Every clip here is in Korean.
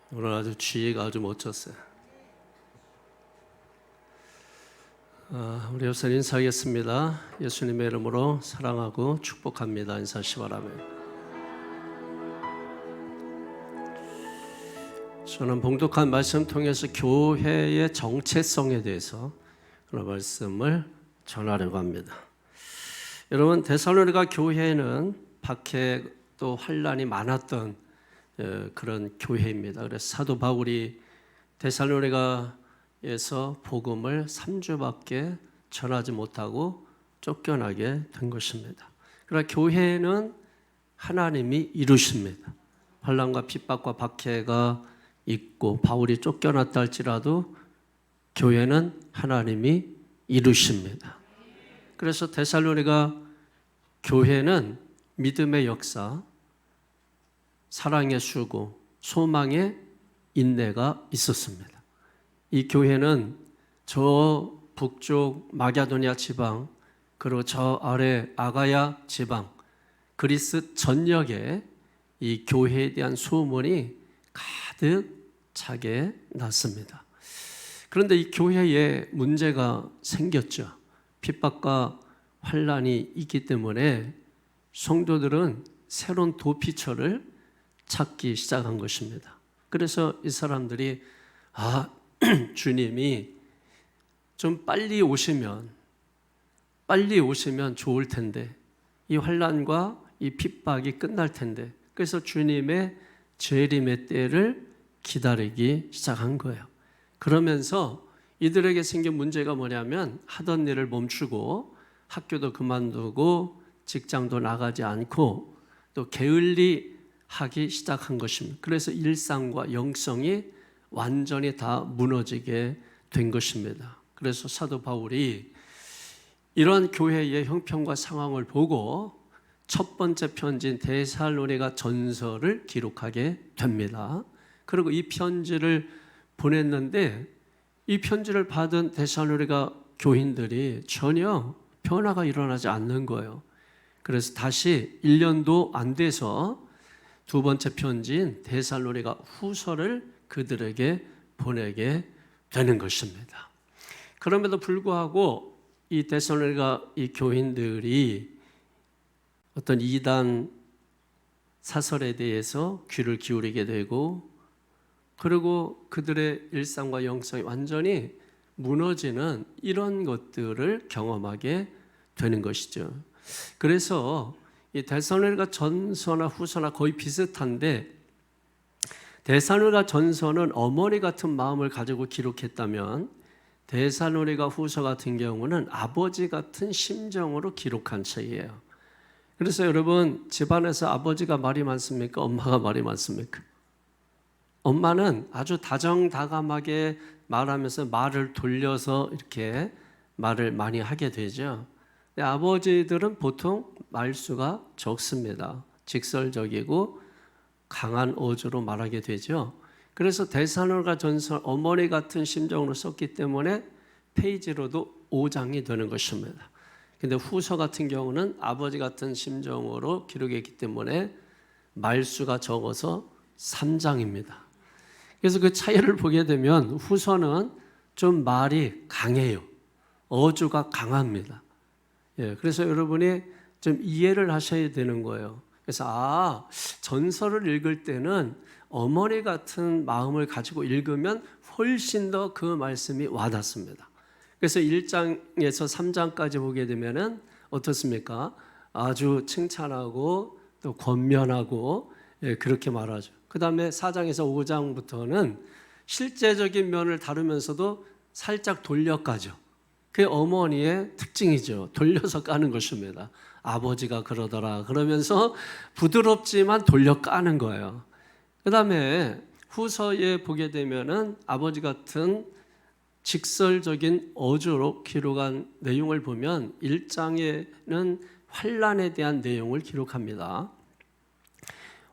오늘 아주 주의가 아주 멋졌어요. 우리 우선 인사하겠습니다. 예수님의 이름으로 사랑하고 축복합니다. 인사하시 바랍니다. 저는 봉독한 말씀 통해서 교회의 정체성에 대해서 그런 말씀을 전하려고 합니다. 여러분, 데살로니가 교회는 박해 또 환란이 많았던 그런 교회입니다. 그래서 사도 바울이 데살로니가에서 복음을 3주밖에 전하지 못하고 쫓겨나게 된 것입니다. 그러나 교회는 하나님이 이루십니다. 환란과 핍박과 박해가 있고 바울이 쫓겨났다 할지라도 교회는 하나님이 이루십니다. 그래서 데살로니가 교회는 믿음의 역사, 사랑의 수고, 소망의 인내가 있었습니다. 이 교회는 저 북쪽 마게도니아 지방, 그리고 저 아래 아가야 지방, 그리스 전역에 이 교회에 대한 소문이 가득 차게 났습니다. 그런데 이 교회에 문제가 생겼죠. 핍박과 환란이 있기 때문에 성도들은 새로운 도피처를 찾기 시작한 것입니다. 그래서 이 사람들이 주님이 좀 빨리 오시면 좋을 텐데, 이 환란과 이 핍박이 끝날 텐데, 그래서 주님의 재림의 때를 기다리기 시작한 거예요. 그러면서 이들에게 생긴 문제가 뭐냐면 하던 일을 멈추고 학교도 그만두고 직장도 나가지 않고 또 게을리 하기 시작한 것입니다. 그래서 일상과 영성이 완전히 다 무너지게 된 것입니다. 그래서 사도 바울이 이런 교회의 형편과 상황을 보고 첫 번째 편지인 데살로니가 전서를 기록하게 됩니다. 그리고 이 편지를 보냈는데 이 편지를 받은 데살로니가 교인들이 전혀 변화가 일어나지 않는 거예요. 그래서 다시 1년도 안 돼서 두 번째 편지인 데살로니가 후서를 그들에게 보내게 되는 것입니다. 그럼에도 불구하고 이 데살로니가 이 교인들이 어떤 이단 사설에 대해서 귀를 기울이게 되고, 그리고 그들의 일상과 영성이 완전히 무너지는 이런 것들을 경험하게 되는 것이죠. 그래서 이 데살로니가 전서나 후서나 거의 비슷한데, 데살로니가 전서는 어머니 같은 마음을 가지고 기록했다면 데살로니가 후서 같은 경우는 아버지 같은 심정으로 기록한 책이에요. 그래서 여러분, 집안에서 아버지가 말이 많습니까? 엄마가 말이 많습니까? 엄마는 아주 다정다감하게 말하면서 말을 돌려서 이렇게 말을 많이 하게 되죠. 아버지들은 보통 말수가 적습니다. 직설적이고 강한 어조로 말하게 되죠. 그래서 데살로니가 전서 어머니 같은 심정으로 썼기 때문에 페이지로도 5장이 되는 것입니다. 근데 후서 같은 경우는 아버지 같은 심정으로 기록했기 때문에 말수가 적어서 3장입니다. 그래서 그 차이를 보게 되면 후서는 좀 말이 강해요. 어조가 강합니다. 그래서 여러분이 좀 이해를 하셔야 되는 거예요. 그래서 전서를 읽을 때는 어머니 같은 마음을 가지고 읽으면 훨씬 더 그 말씀이 와닿습니다. 그래서 1장에서 3장까지 보게 되면은 어떻습니까? 아주 칭찬하고 또 권면하고 그렇게 말하죠. 그 다음에 4장에서 5장부터는 실제적인 면을 다루면서도 살짝 돌려 까죠. 그게 어머니의 특징이죠. 돌려서 까는 것입니다. 아버지가 그러더라 그러면서 부드럽지만 돌려 까는 거예요. 그 다음에 후서에 보게 되면은 아버지 같은 직설적인 어조로 기록한 내용을 보면 1장에는 환란에 대한 내용을 기록합니다.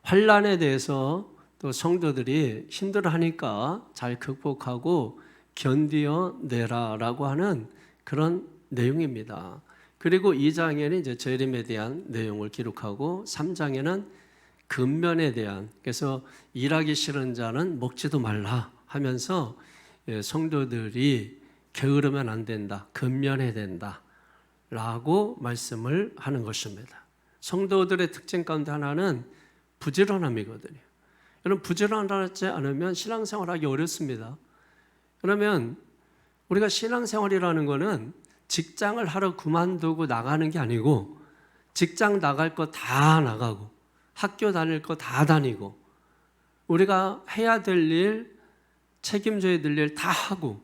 환란에 대해서 또 성도들이 힘들어하니까 잘 극복하고 견디어내라라고 하는 그런 내용입니다. 그리고 2장에는 이제 재림에 대한 내용을 기록하고 3장에는 근면에 대한, 그래서 일하기 싫은 자는 먹지도 말라 하면서 성도들이 게으르면 안 된다, 근면해야 된다 라고 말씀을 하는 것입니다. 성도들의 특징 가운데 하나는 부지런함이거든요. 여러분, 부지런하지 않으면 신앙생활하기 어렵습니다. 그러면 우리가 신앙생활이라는 거는 직장을 하러 그만두고 나가는 게 아니고, 직장 나갈 거 다 나가고 학교 다닐 거 다 다니고 우리가 해야 될 일, 책임져야 될 일 다 하고,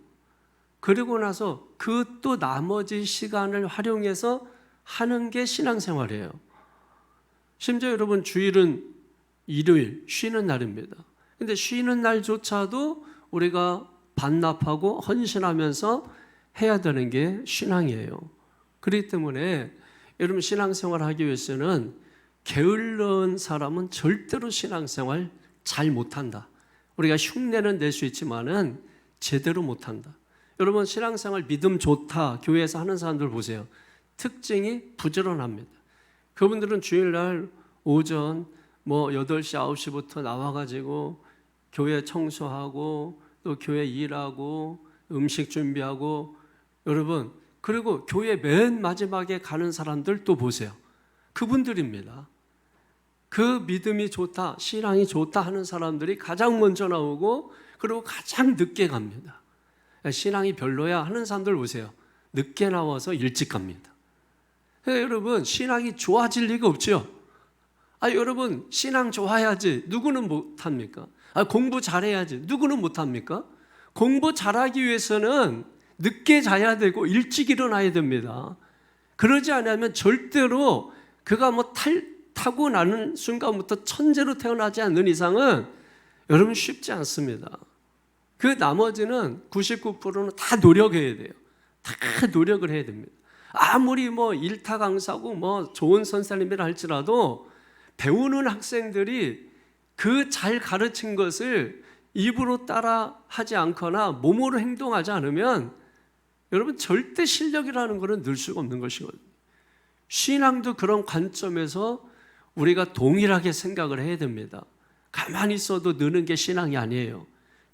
그리고 나서 그 또 나머지 시간을 활용해서 하는 게 신앙생활이에요. 심지어 여러분, 주일은 일요일 쉬는 날입니다. 근데 쉬는 날조차도 우리가 반납하고 헌신하면서 해야 되는 게 신앙이에요. 그렇기 때문에 여러분, 신앙생활 하기 위해서는 게을른 사람은 절대로 신앙생활 잘 못한다. 우리가 흉내는 낼 수 있지만은 제대로 못한다. 여러분, 신앙생활 믿음 좋다 교회에서 하는 사람들 보세요. 특징이 부지런합니다. 그분들은 주일날 오전 8시 9시부터 나와가지고 교회 청소하고 또 교회 일하고 음식 준비하고, 여러분, 그리고 교회 맨 마지막에 가는 사람들 또 보세요. 그분들입니다. 그 믿음이 좋다, 신앙이 좋다 하는 사람들이 가장 먼저 나오고, 그리고 가장 늦게 갑니다. 신앙이 별로야 하는 사람들 보세요. 늦게 나와서 일찍 갑니다. 여러분, 신앙이 좋아질 리가 없죠. 여러분, 신앙 좋아야지 누구는 못합니까? 공부 잘해야지 누구는 못합니까? 공부 잘하기 위해서는 늦게 자야 되고 일찍 일어나야 됩니다. 그러지 않으면 절대로 그가 타고 나는 순간부터 천재로 태어나지 않는 이상은 여러분 쉽지 않습니다. 그 나머지는 99%는 다 노력해야 돼요. 다 노력을 해야 됩니다. 아무리 일타 강사고 좋은 선생님이라 할지라도 배우는 학생들이 그 잘 가르친 것을 입으로 따라 하지 않거나 몸으로 행동하지 않으면 여러분, 절대 실력이라는 것은 늘 수가 없는 것이거든요. 신앙도 그런 관점에서 우리가 동일하게 생각을 해야 됩니다. 가만히 있어도 느는 게 신앙이 아니에요.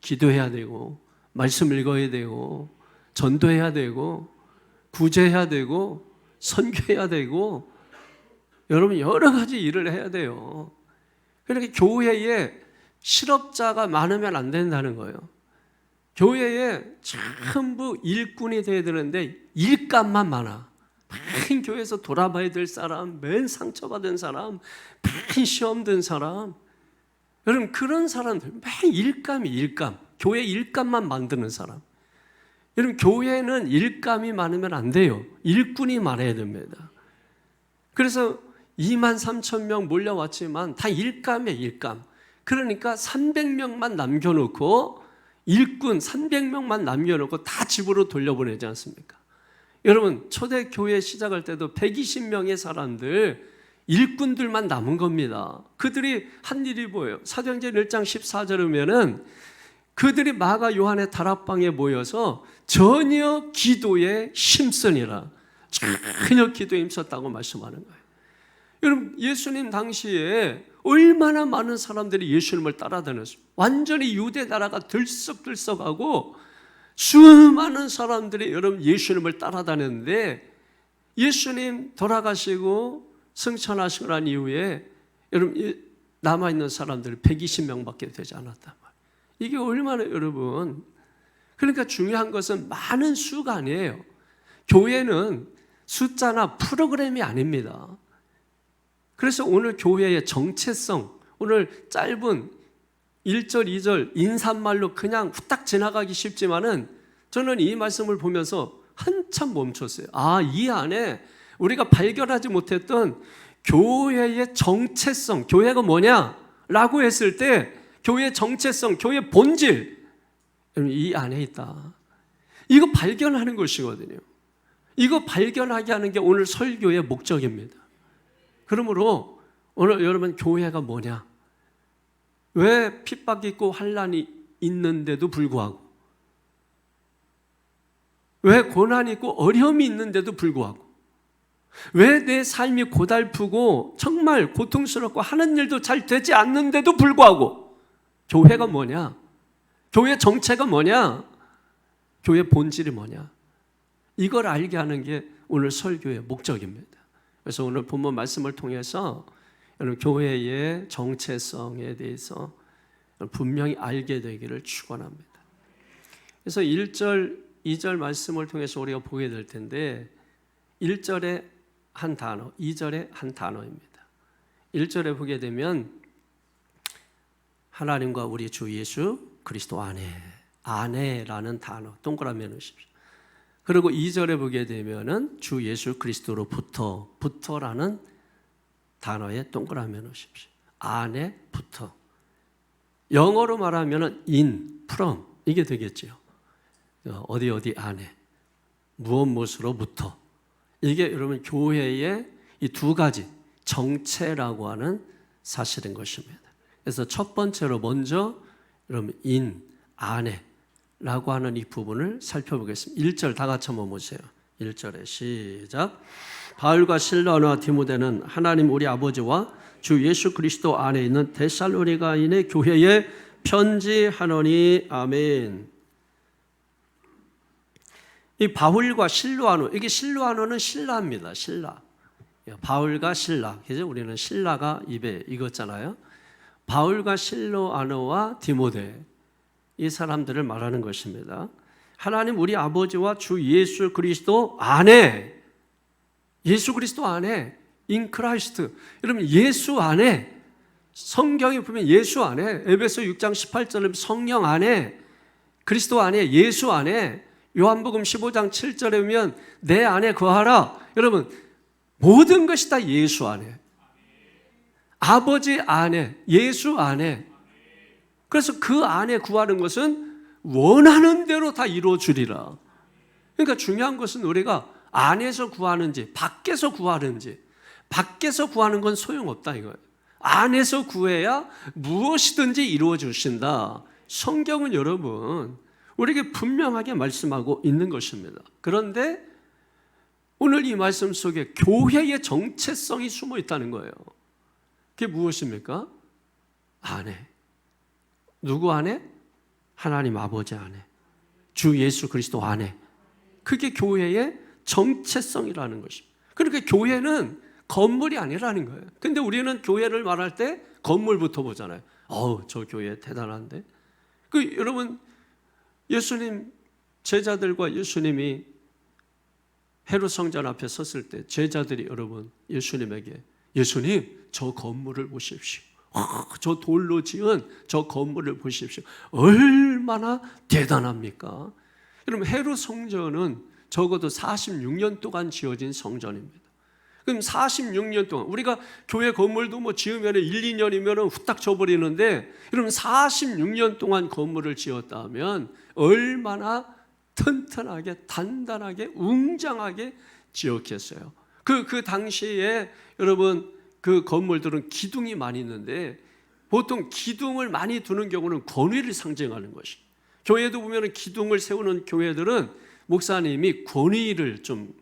기도해야 되고, 말씀 읽어야 되고, 전도해야 되고, 구제해야 되고, 선교해야 되고, 여러분, 여러 가지 일을 해야 돼요. 그러니까 교회에 실업자가 많으면 안 된다는 거예요. 교회에 전부 일꾼이 돼야 되는데 일감만 많아. 맨 교회에서 돌아봐야 될 사람, 맨 상처받은 사람, 맨 시험 든 사람, 여러분, 그런 사람들 맨 일감이 일감, 교회 일감만 만드는 사람. 여러분, 교회는 일감이 많으면 안 돼요. 일꾼이 많아야 됩니다. 그래서 23,000명 몰려왔지만 다 일감이에요, 일감. 그러니까 300명만 남겨놓고, 일꾼 300명만 남겨놓고 다 집으로 돌려보내지 않습니까? 여러분, 초대교회 시작할 때도 120명의 사람들, 일꾼들만 남은 겁니다. 그들이 한 일이 뭐예요? 사도행전 1장 14절에 보면은 그들이 마가 요한의 다락방에 모여서 전혀 기도에 힘쓰니라. 전혀 기도에 힘썼다고 말씀하는 거예요. 여러분, 예수님 당시에 얼마나 많은 사람들이 예수님을 따라다녔어요. 완전히 유대 나라가 들썩들썩하고 수많은 사람들이 여러분 예수님을 따라다녔는데, 예수님 돌아가시고 승천하시고 난 이후에 여러분 남아있는 사람들이 120명밖에 되지 않았단 말이에요. 이게 얼마나 여러분, 그러니까 중요한 것은 많은 수가 아니에요. 교회는 숫자나 프로그램이 아닙니다. 그래서 오늘 교회의 정체성, 오늘 짧은 1절, 2절 인사말로 그냥 후딱 지나가기 쉽지만은 저는 이 말씀을 보면서 한참 멈췄어요. 이 안에 우리가 발견하지 못했던 교회의 정체성, 교회가 뭐냐라고 했을 때 교회의 정체성, 교회의 본질, 이 안에 있다. 이거 발견하는 것이거든요. 이거 발견하게 하는 게 오늘 설교의 목적입니다. 그러므로 오늘 여러분, 교회가 뭐냐? 왜 핍박이 있고 환난이 있는데도 불구하고, 왜 고난이 있고 어려움이 있는데도 불구하고, 왜 내 삶이 고달프고 정말 고통스럽고 하는 일도 잘 되지 않는데도 불구하고 교회가 뭐냐? 교회 정체가 뭐냐? 교회 본질이 뭐냐? 이걸 알게 하는 게 오늘 설교의 목적입니다. 그래서 오늘 본문 말씀을 통해서 여러분 교회의 정체성에 대해서 분명히 알게 되기를 축원합니다. 그래서 1절, 2절 말씀을 통해서 우리가 보게 될 텐데 1절에 한 단어, 2절에 한 단어입니다. 1절에 보게 되면 하나님과 우리 주 예수 그리스도 안에라는 단어 동그라미 넣으십시오. 그리고 2절에 보게 되면은 주 예수 그리스도로부터라는 단어에 동그라미 넣으십시오. 안에부터. 영어로 말하면은 in, from 이게 되겠죠. 어디 안에 무엇으로부터. 이게 여러분 교회의 이 두 가지 정체라고 하는 사실인 것입니다. 그래서 첫 번째로 먼저 여러분 in, 안에라고 하는 이 부분을 살펴보겠습니다. 1절 다 같이 한번 보세요. 1절에 시작. 바울과 실라와 디모데는 하나님 우리 아버지와 주 예수 그리스도 안에 있는 데살로니가인의 교회에 편지하노니 아멘. 이 바울과 실로아노, 이게 실로아노는 신라입니다. 신라. 바울과 신라. 그래서 우리는 신라가 입에 익었잖아요. 바울과 실로아노와 디모데, 이 사람들을 말하는 것입니다. 하나님 우리 아버지와 주 예수 그리스도 안에, 예수 그리스도 안에, in Christ. 여러분 예수 안에, 성경에 보면 예수 안에, 에베소 6장 18절에 성령 안에, 그리스도 안에, 예수 안에, 요한복음 15장 7절에 보면 내 안에 거하라. 여러분 모든 것이 다 예수 안에, 아버지 안에, 예수 안에. 그래서 그 안에 구하는 것은 원하는 대로 다 이루어주리라. 그러니까 중요한 것은 우리가 안에서 구하는지 밖에서 구하는지. 밖에서 구하는 건 소용없다 이거예요. 안에서 구해야 무엇이든지 이루어 주신다. 성경은 여러분 우리에게 분명하게 말씀하고 있는 것입니다. 그런데 오늘 이 말씀 속에 교회의 정체성이 숨어 있다는 거예요. 그게 무엇입니까? 안에. 누구 안에? 하나님 아버지 안에. 주 예수 그리스도 안에. 그게 교회의 정체성이라는 것입니다. 그러니까 교회는 건물이 아니라는 거예요. 근데 우리는 교회를 말할 때 건물부터 보잖아요. 저 교회 대단한데. 여러분 예수님 제자들과 예수님이 헤롯 성전 앞에 섰을 때 제자들이 여러분 예수님에게 예수님 저 건물을 보십시오. 저 돌로 지은 저 건물을 보십시오. 얼마나 대단합니까? 여러분 헤롯 성전은 적어도 46년 동안 지어진 성전입니다. 그럼 46년 동안 우리가 교회 건물도 뭐 지으면 1, 2년이면 후딱 져버리는데 여러분 46년 동안 건물을 지었다면 얼마나 튼튼하게 단단하게 웅장하게 지었겠어요. 그 당시에 여러분 그 건물들은 기둥이 많이 있는데 보통 기둥을 많이 두는 경우는 권위를 상징하는 것이. 교회도 보면 기둥을 세우는 교회들은 목사님이 권위를 좀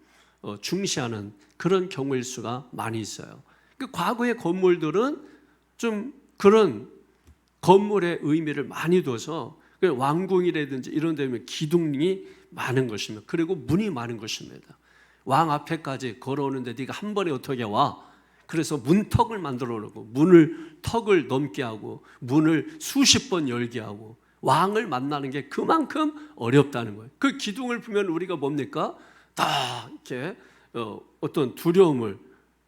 중시하는 그런 경우일 수가 많이 있어요. 과거의 건물들은 좀 그런 건물의 의미를 많이 둬서 왕궁이라든지 이런 데면 기둥이 많은 것입니다. 그리고 문이 많은 것입니다. 왕 앞에까지 걸어오는데 네가 한 번에 어떻게 와? 그래서 문턱을 만들어 놓고 턱을 넘게 하고 문을 수십 번 열게 하고 왕을 만나는 게 그만큼 어렵다는 거예요. 그 기둥을 보면 우리가 뭡니까? 다 이렇게 어떤 두려움을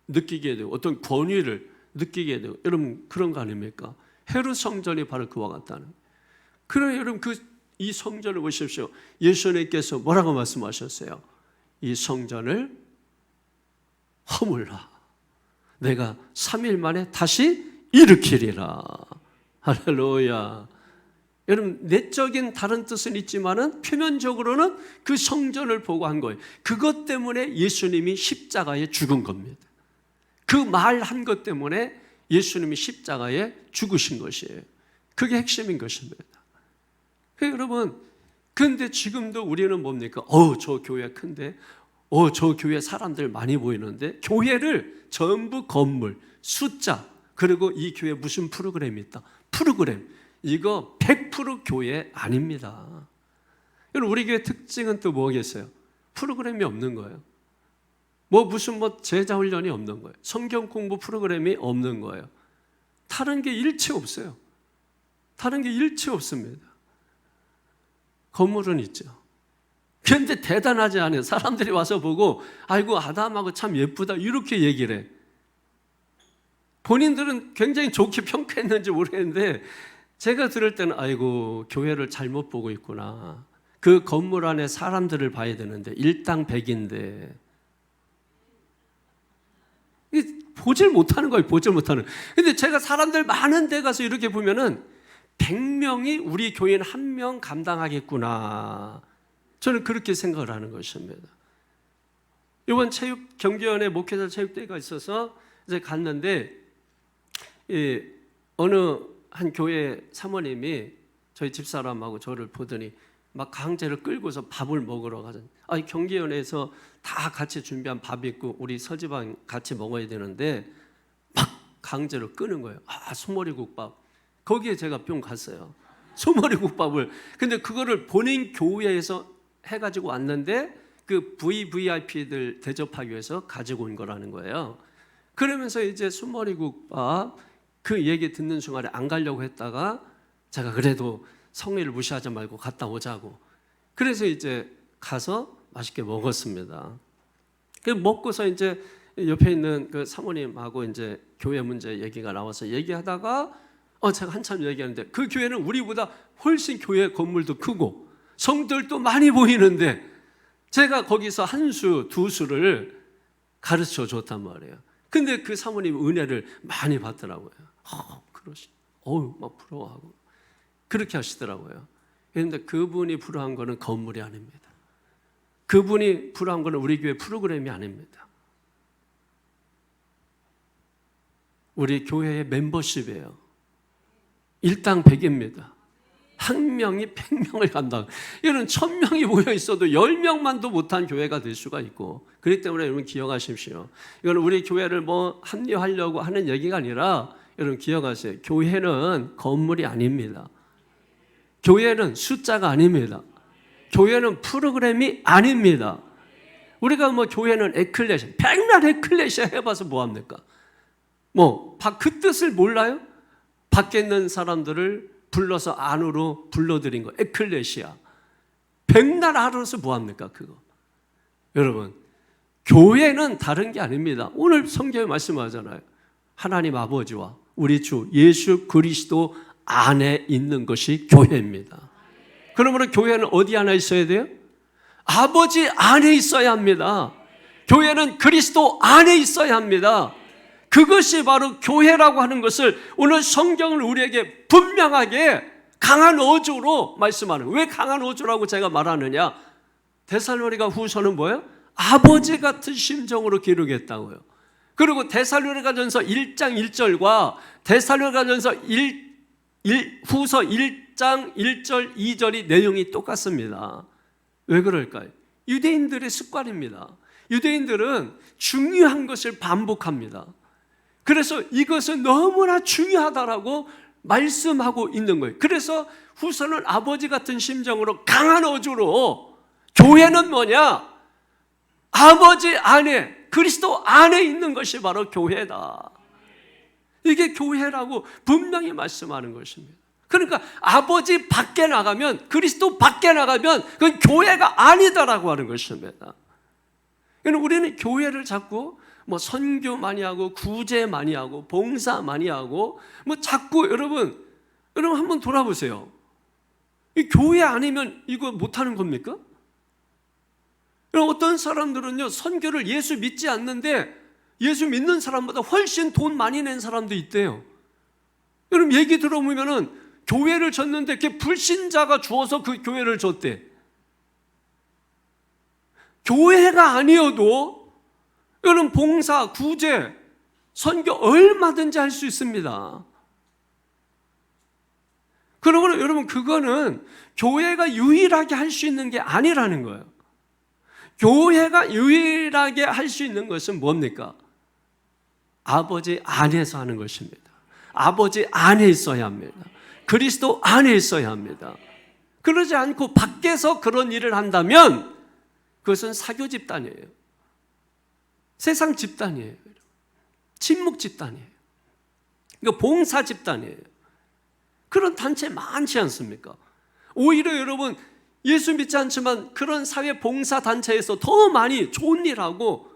느끼게 되고 어떤 권위를 느끼게 되고 여러분 그런 거 아닙니까? 헤롯 성전이 바로 그와 같다는 거예요. 그래 여러분 이 성전을 보십시오. 예수님께서 뭐라고 말씀하셨어요? 이 성전을 허물라. 내가 3일 만에 다시 일으키리라. 할렐루야. 여러분 내적인 다른 뜻은 있지만은 표면적으로는 그 성전을 보고 한 거예요. 그것 때문에 예수님이 십자가에 죽은 겁니다. 그 말 한 것 때문에 예수님이 십자가에 죽으신 것이에요. 그게 핵심인 것입니다. 여러분 근데 지금도 우리는 뭡니까? 저 교회 큰데 저 교회 사람들 많이 보이는데, 교회를 전부 건물, 숫자, 그리고 이 교회 무슨 프로그램이 있다. 프로그램. 이거 100% 교회 아닙니다. 우리 교회 특징은 또 뭐겠어요? 프로그램이 없는 거예요. 무슨 제자 훈련이 없는 거예요. 성경 공부 프로그램이 없는 거예요. 다른 게 일체 없어요. 다른 게 일체 없습니다. 건물은 있죠. 그런데 대단하지 않아요. 사람들이 와서 보고 아이고 아담하고 참 예쁘다 이렇게 얘기를 해. 본인들은 굉장히 좋게 평가했는지 모르겠는데 제가 들을 때는 아이고 교회를 잘못 보고 있구나. 그 건물 안에 사람들을 봐야 되는데 일당백인데 보질 못하는 거예요. 보질 못하는. 근데 제가 사람들 많은 데 가서 이렇게 보면은 100명이 우리 교회는 1명 감당하겠구나. 저는 그렇게 생각을 하는 것입니다. 이번 체육 경기원에 목회자 체육대회가 있어서 이제 갔는데 어느 한 교회 사모님이 저희 집사람하고 저를 보더니 막 강제로 끌고서 밥을 먹으러 가자. 경기원에서 다 같이 준비한 밥이 있고 우리 서지방 같이 먹어야 되는데 막 강제로 끄는 거예요. 소머리국밥. 거기에 제가 뿅 갔어요. 소머리국밥을. 근데 그거를 본인 교회에서 해가지고 왔는데 그 VVIP들 대접하기 위해서 가지고 온 거라는 거예요. 그러면서 이제 소머리국밥 그 얘기 듣는 순간에 안 가려고 했다가 제가 그래도 성의를 무시하지 말고 갔다 오자고. 그래서 이제 가서 맛있게 먹었습니다. 그 먹고서 이제 옆에 있는 그 사모님하고 이제 교회 문제 얘기가 나와서 얘기하다가 제가 한참 얘기하는데 그 교회는 우리보다 훨씬 교회 건물도 크고 성들도 많이 보이는데 제가 거기서 한 수, 두 수를 가르쳐 줬단 말이에요. 근데 그 사모님 은혜를 많이 받더라고요. 막 부러워하고 그렇게 하시더라고요. 그런데 그분이 부러운 거는 건물이 아닙니다. 그분이 부러운 거는 우리 교회 프로그램이 아닙니다. 우리 교회의 멤버십이에요. 일당 100입니다. 한 명이 100명을 간다. 이거는 1000명이 모여 있어도 10명만도 못한 교회가 될 수가 있고, 그렇기 때문에 여러분 기억하십시오. 이건 우리 교회를 합리화하려고 하는 얘기가 아니라 여러분 기억하세요. 교회는 건물이 아닙니다. 교회는 숫자가 아닙니다. 교회는 프로그램이 아닙니다. 우리가 교회는 에클레시아, 백날 에클레시아 해봐서 뭐합니까? 그 뜻을 몰라요? 밖에 있는 사람들을 불러서 안으로 불러들인 거, 에클레시아. 백날 알아서 뭐합니까? 그거. 여러분, 교회는 다른 게 아닙니다. 오늘 성경에 말씀하잖아요. 하나님 아버지와 우리 주 예수 그리스도 안에 있는 것이 교회입니다. 그러므로 교회는 어디 안에 있어야 돼요? 아버지 안에 있어야 합니다. 교회는 그리스도 안에 있어야 합니다. 그것이 바로 교회라고 하는 것을 오늘 성경을 우리에게 분명하게 강한 어조로 말씀하는. 왜 강한 어조라고 제가 말하느냐? 데살로니가 후서는 뭐예요? 아버지 같은 심정으로 기록했다고요. 그리고 데살로니가전서 1장 1절과 데살로니가전서 후서 1장 1절 2절이 내용이 똑같습니다. 왜 그럴까요? 유대인들의 습관입니다. 유대인들은 중요한 것을 반복합니다. 그래서 이것은 너무나 중요하다라고 말씀하고 있는 거예요. 그래서 후서는 아버지 같은 심정으로 강한 어조로 교회는 뭐냐? 아버지 안에, 그리스도 안에 있는 것이 바로 교회다. 이게 교회라고 분명히 말씀하는 것입니다. 그러니까 아버지 밖에 나가면, 그리스도 밖에 나가면 그건 교회가 아니다라고 하는 것입니다. 우리는 교회를 자꾸 선교 많이 하고 구제 많이 하고 봉사 많이 하고 자꾸 여러분 한번 돌아보세요. 이 교회 아니면 이거 못하는 겁니까? 어떤 사람들은요 선교를 예수 믿지 않는데 예수 믿는 사람보다 훨씬 돈 많이 낸 사람도 있대요. 여러분 얘기 들어보면은 교회를 줬는데 그 불신자가 주어서 그 교회를 줬대. 교회가 아니어도 여러분 봉사, 구제, 선교 얼마든지 할 수 있습니다. 그러므로 여러분 그거는 교회가 유일하게 할 수 있는 게 아니라는 거예요. 교회가 유일하게 할 수 있는 것은 뭡니까? 아버지 안에서 하는 것입니다. 아버지 안에 있어야 합니다. 그리스도 안에 있어야 합니다. 그러지 않고 밖에서 그런 일을 한다면 그것은 사교 집단이에요. 세상 집단이에요. 침묵 집단이에요. 그러니까 봉사 집단이에요. 그런 단체 많지 않습니까? 오히려 여러분 예수 믿지 않지만 그런 사회 봉사 단체에서 더 많이 좋은 일하고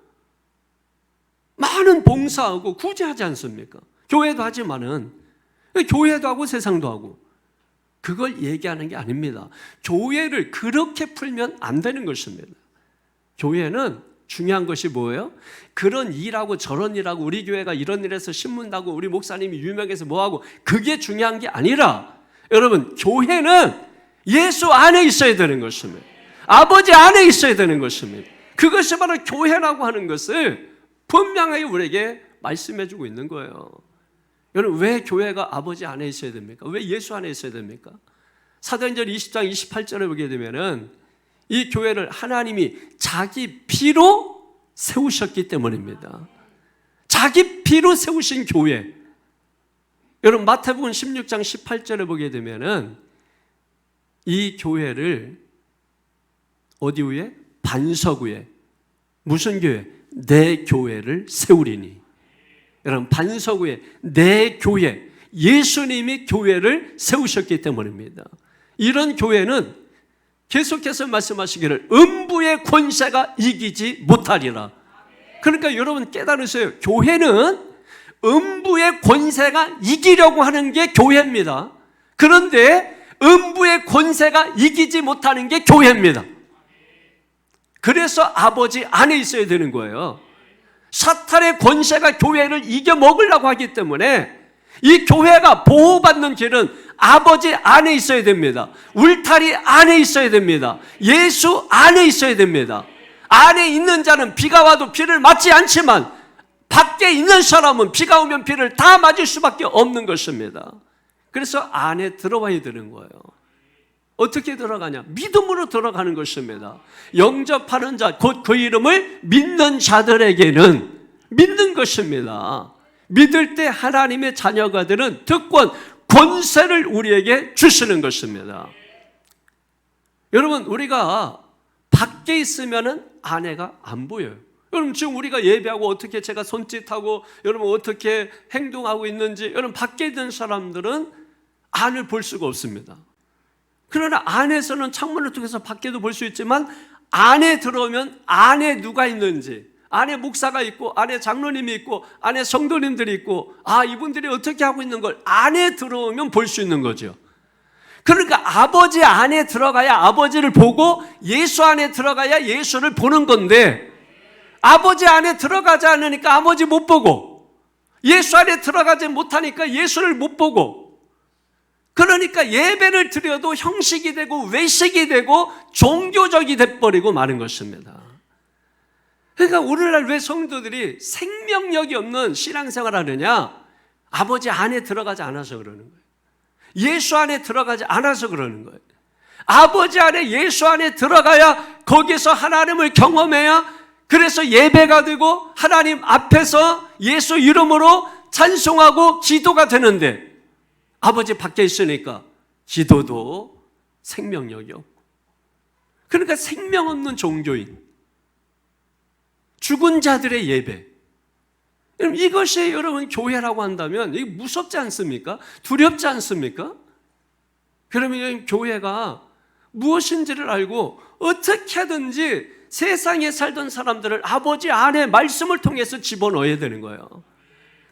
많은 봉사하고 구제하지 않습니까? 교회도 하지만은 교회도 하고 세상도 하고 그걸 얘기하는 게 아닙니다. 교회를 그렇게 풀면 안 되는 것입니다. 교회는 중요한 것이 뭐예요? 그런 일하고 저런 일하고 우리 교회가 이런 일해서 신문 나고 우리 목사님이 유명해서 뭐하고 그게 중요한 게 아니라 여러분 교회는 예수 안에 있어야 되는 것입니다. 아버지 안에 있어야 되는 것입니다. 그것이 바로 교회라고 하는 것을 분명하게 우리에게 말씀해 주고 있는 거예요. 여러분 왜 교회가 아버지 안에 있어야 됩니까? 왜 예수 안에 있어야 됩니까? 사도행전 20장 28절에 보게 되면은 이 교회를 하나님이 자기 피로 세우셨기 때문입니다. 자기 피로 세우신 교회. 여러분 마태복음 16장 18절에 보게 되면은 이 교회를 어디 위에? 반석 위에. 무슨 교회? 내 교회를 세우리니. 여러분 반석 위에 내 교회, 예수님이 교회를 세우셨기 때문입니다. 이런 교회는 계속해서 말씀하시기를 음부의 권세가 이기지 못하리라. 그러니까 여러분 깨달으세요. 교회는 음부의 권세가 이기려고 하는 게 교회입니다. 그런데 음부의 권세가 이기지 못하는 게 교회입니다. 그래서 아버지 안에 있어야 되는 거예요. 사탄의 권세가 교회를 이겨먹으려고 하기 때문에 이 교회가 보호받는 길은 아버지 안에 있어야 됩니다. 울타리 안에 있어야 됩니다. 예수 안에 있어야 됩니다. 안에 있는 자는 비가 와도 비를 맞지 않지만 밖에 있는 사람은 비가 오면 비를 다 맞을 수밖에 없는 것입니다. 그래서 안에 들어와야 되는 거예요. 어떻게 들어가냐? 믿음으로 들어가는 것입니다. 영접하는 자, 곧 그 이름을 믿는 자들에게는 믿는 것입니다. 믿을 때 하나님의 자녀가 되는 특권, 권세를 우리에게 주시는 것입니다. 여러분 우리가 밖에 있으면 안에가 안 보여요. 여러분 지금 우리가 예배하고 어떻게 제가 손짓하고 여러분 어떻게 행동하고 있는지 여러분 밖에 있는 사람들은 안을 볼 수가 없습니다. 그러나 안에서는 창문을 통해서 밖에도 볼 수 있지만 안에 들어오면 안에 누가 있는지, 안에 목사가 있고 안에 장로님이 있고 안에 성도님들이 있고 이분들이 어떻게 하고 있는 걸 안에 들어오면 볼 수 있는 거죠. 그러니까 아버지 안에 들어가야 아버지를 보고 예수 안에 들어가야 예수를 보는 건데 아버지 안에 들어가지 않으니까 아버지 못 보고 예수 안에 들어가지 못하니까 예수를 못 보고 그러니까 예배를 드려도 형식이 되고 외식이 되고 종교적이 돼버리고 마는 것입니다. 그러니까 오늘날 왜 성도들이 생명력이 없는 신앙생활을 하느냐? 아버지 안에 들어가지 않아서 그러는 거예요. 예수 안에 들어가지 않아서 그러는 거예요. 아버지 안에 예수 안에 들어가야 거기서 하나님을 경험해야 그래서 예배가 되고 하나님 앞에서 예수 이름으로 찬송하고 기도가 되는데 아버지 밖에 있으니까 기도도 생명력이 없고 그러니까 생명 없는 종교인 죽은 자들의 예배 이것이 여러분 교회라고 한다면 이게 무섭지 않습니까? 두렵지 않습니까? 그러면 교회가 무엇인지를 알고 어떻게든지 세상에 살던 사람들을 아버지 안에 말씀을 통해서 집어넣어야 되는 거예요.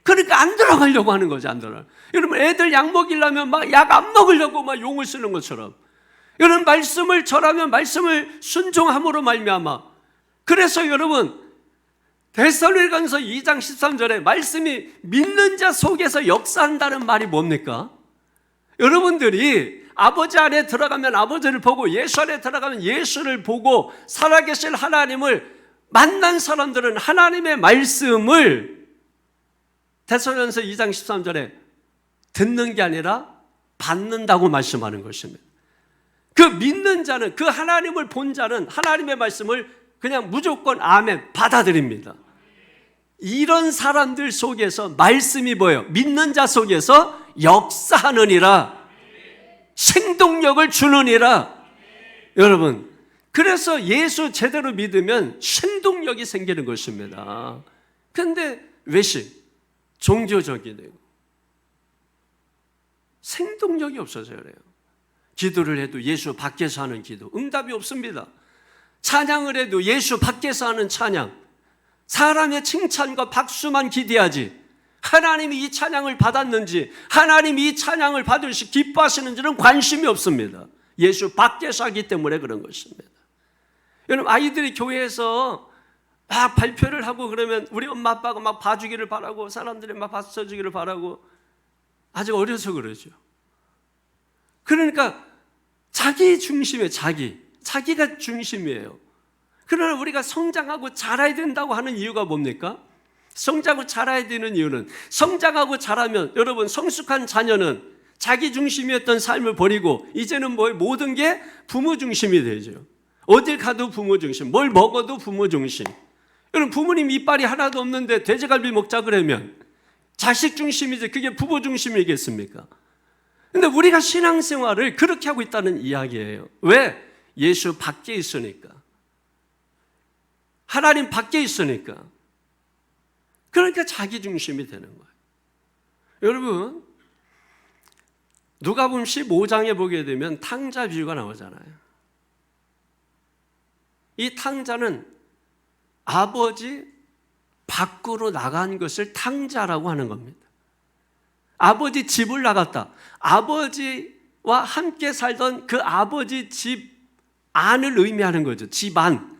그러니까 안 들어가려고 하는 거죠. 안 들어가. 여러분 애들 약 먹이려면 막 약 안 먹으려고 막 용을 쓰는 것처럼 여러분 말씀을 절하면 말씀을 순종함으로 말미암아 그래서 여러분 데살로니가서 2장 13절에 말씀이 믿는 자 속에서 역사한다는 말이 뭡니까? 여러분들이 아버지 안에 들어가면 아버지를 보고 예수 안에 들어가면 예수를 보고 살아계실 하나님을 만난 사람들은 하나님의 말씀을 데살로니가서 2장 13절에 듣는 게 아니라 받는다고 말씀하는 것입니다. 그 믿는 자는 그 하나님을 본 자는 하나님의 말씀을 그냥 무조건 아멘 받아들입니다. 이런 사람들 속에서 말씀이 뭐예요? 믿는 자 속에서 역사하느니라, 생동력을 주느니라. 여러분, 그래서 예수 제대로 믿으면 생동력이 생기는 것입니다. 그런데 외식, 종교적이 되고 생동력이 없어져요. 그래요. 기도를 해도 예수 밖에서 하는 기도, 응답이 없습니다. 찬양을 해도 예수 밖에서 하는 찬양, 사람의 칭찬과 박수만 기대하지 하나님이 이 찬양을 받았는지, 하나님이 이 찬양을 받을 시 기뻐하시는지는 관심이 없습니다. 예수 밖에서 하기 때문에 그런 것입니다. 여러분, 아이들이 교회에서 막 발표를 하고 그러면 우리 엄마 아빠가 막 봐주기를 바라고, 사람들이 막 받쳐주기를 바라고, 아직 어려서 그러죠. 그러니까 자기 중심에 자기가 중심이에요. 그러나 우리가 성장하고 자라야 된다고 하는 이유가 뭡니까? 성장하고 자라야 되는 이유는, 성장하고 자라면 여러분, 성숙한 자녀는 자기 중심이었던 삶을 버리고 이제는 모든 게 부모 중심이 되죠. 어딜 가도 부모 중심, 뭘 먹어도 부모 중심. 여러분, 부모님 이빨이 하나도 없는데 돼지갈비 먹자 그러면 자식 중심이지 그게 부모 중심이겠습니까? 근데 우리가 신앙생활을 그렇게 하고 있다는 이야기예요. 왜? 예수 밖에 있으니까. 하나님 밖에 있으니까. 그러니까 자기 중심이 되는 거예요. 여러분, 누가복음 15장에 보게 되면 탕자 비유가 나오잖아요. 이 탕자는 아버지 밖으로 나간 것을 탕자라고 하는 겁니다. 아버지 집을 나갔다. 아버지와 함께 살던 그 아버지 집 안을 의미하는 거죠. 집 안.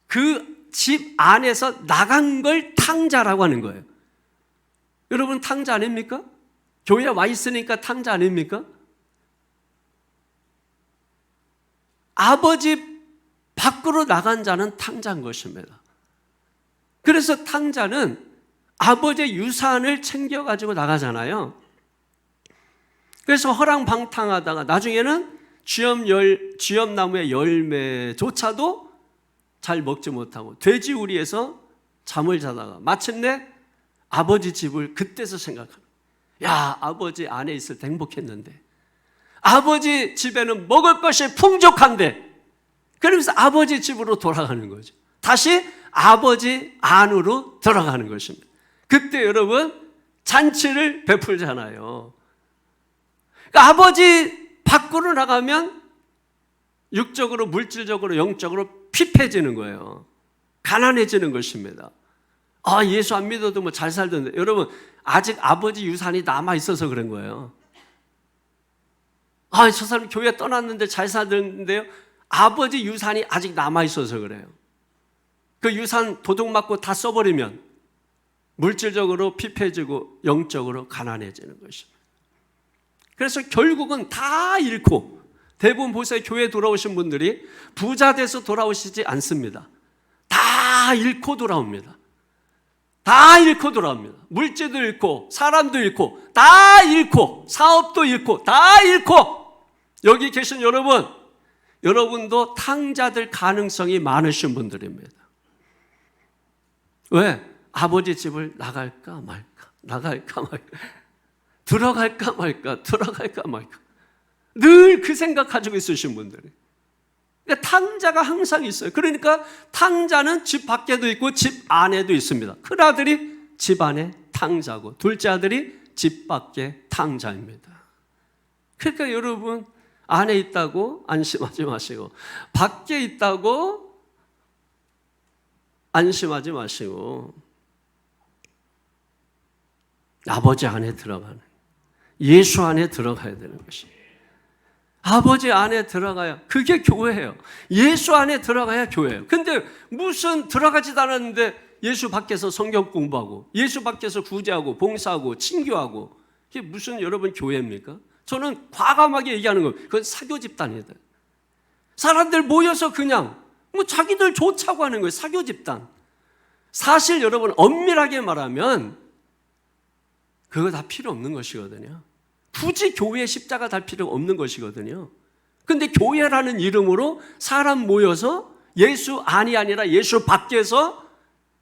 그 집 안에서 나간 걸 탕자라고 하는 거예요. 여러분, 탕자 아닙니까? 교회에 와 있으니까 탕자 아닙니까? 아버지 밖으로 나간 자는 탕자인 것입니다. 그래서 탕자는 아버지의 유산을 챙겨가지고 나가잖아요. 그래서 허랑방탕하다가 나중에는 쥐엄나무의 열매조차도 잘 먹지 못하고 돼지우리에서 잠을 자다가 마침내 아버지 집을 그때서 생각하는, 야, 아버지 안에 있을 때 행복했는데, 아버지 집에는 먹을 것이 풍족한데, 그러면서 아버지 집으로 돌아가는 거죠. 다시 아버지 안으로 들어가는 것입니다. 그때 여러분 잔치를 베풀잖아요. 그러니까 아버지 밖으로 나가면 육적으로, 물질적으로, 영적으로 피폐해지는 거예요. 가난해지는 것입니다. 아, 예수 안 믿어도 뭐 잘 살던데. 여러분, 아직 아버지 유산이 남아있어서 그런 거예요. 아, 저 사람 교회 떠났는데 잘 살던데요. 아버지 유산이 아직 남아있어서 그래요. 그 유산 도둑 맞고 다 써버리면 물질적으로 피폐해지고 영적으로 가난해지는 것입니다. 그래서 결국은 다 잃고, 대부분 보세요. 교회에 돌아오신 분들이 부자 돼서 돌아오시지 않습니다. 다 잃고 돌아옵니다. 다 잃고 돌아옵니다. 물질도 잃고, 사람도 잃고, 다 잃고, 사업도 잃고, 다 잃고. 여기 계신 여러분, 여러분도 탕자될 가능성이 많으신 분들입니다. 왜? 아버지 집을 나갈까 말까, 나갈까 말까, 들어갈까 말까, 들어갈까 말까. 늘 그 생각 가지고 있으신 분들이. 그러니까 탕자가 항상 있어요. 그러니까 탕자는 집 밖에도 있고 집 안에도 있습니다. 큰 아들이 집 안에 탕자고 둘째 아들이 집 밖에 탕자입니다. 그러니까 여러분, 안에 있다고 안심하지 마시고, 밖에 있다고 안심하지 마시고, 아버지 안에 들어가는, 예수 안에 들어가야 되는 것입니다. 아버지 안에 들어가야, 그게 교회예요. 예수 안에 들어가야 교회예요. 근데 무슨 들어가지도 않았는데 예수 밖에서 성경 공부하고, 예수 밖에서 구제하고, 봉사하고, 친교하고, 이게 무슨 여러분 교회입니까? 저는 과감하게 얘기하는 거예요. 그건 사교 집단이다. 사람들 모여서 그냥 뭐 자기들 좋자고 하는 거예요. 사교 집단. 사실 여러분, 엄밀하게 말하면 그거 다 필요 없는 것이거든요. 굳이 교회에 십자가 달 필요가 없는 것이거든요. 근데 교회라는 이름으로 사람 모여서 예수 안이 아니라 예수 밖에서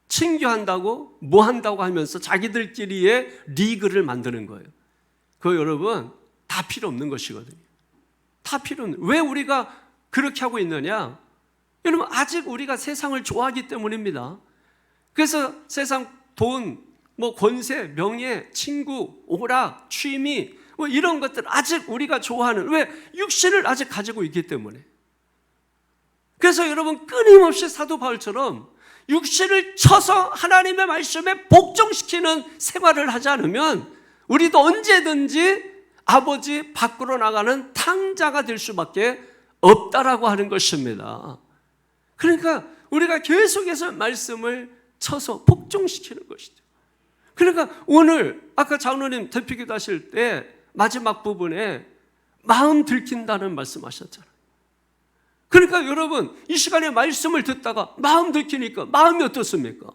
친교한다고 뭐 한다고 하면서 자기들끼리의 리그를 만드는 거예요. 그거 여러분 다 필요 없는 것이거든요. 다 필요 없는. 왜 우리가 그렇게 하고 있느냐? 여러분 아직 우리가 세상을 좋아하기 때문입니다. 그래서 세상 돈, 뭐 권세, 명예, 친구, 오락, 취미 뭐 이런 것들 아직 우리가 좋아하는, 왜? 육신을 아직 가지고 있기 때문에. 그래서 여러분 끊임없이 사도 바울처럼 육신을 쳐서 하나님의 말씀에 복종시키는 생활을 하지 않으면 우리도 언제든지 아버지 밖으로 나가는 탕자가 될 수밖에 없다라고 하는 것입니다. 그러니까 우리가 계속해서 말씀을 쳐서 복종시키는 것이죠. 그러니까 오늘 아까 장로님 대표기도 하실 때 마지막 부분에 마음 들킨다는 말씀하셨잖아요. 그러니까 여러분 이 시간에 말씀을 듣다가 마음 들키니까 마음이 어떻습니까?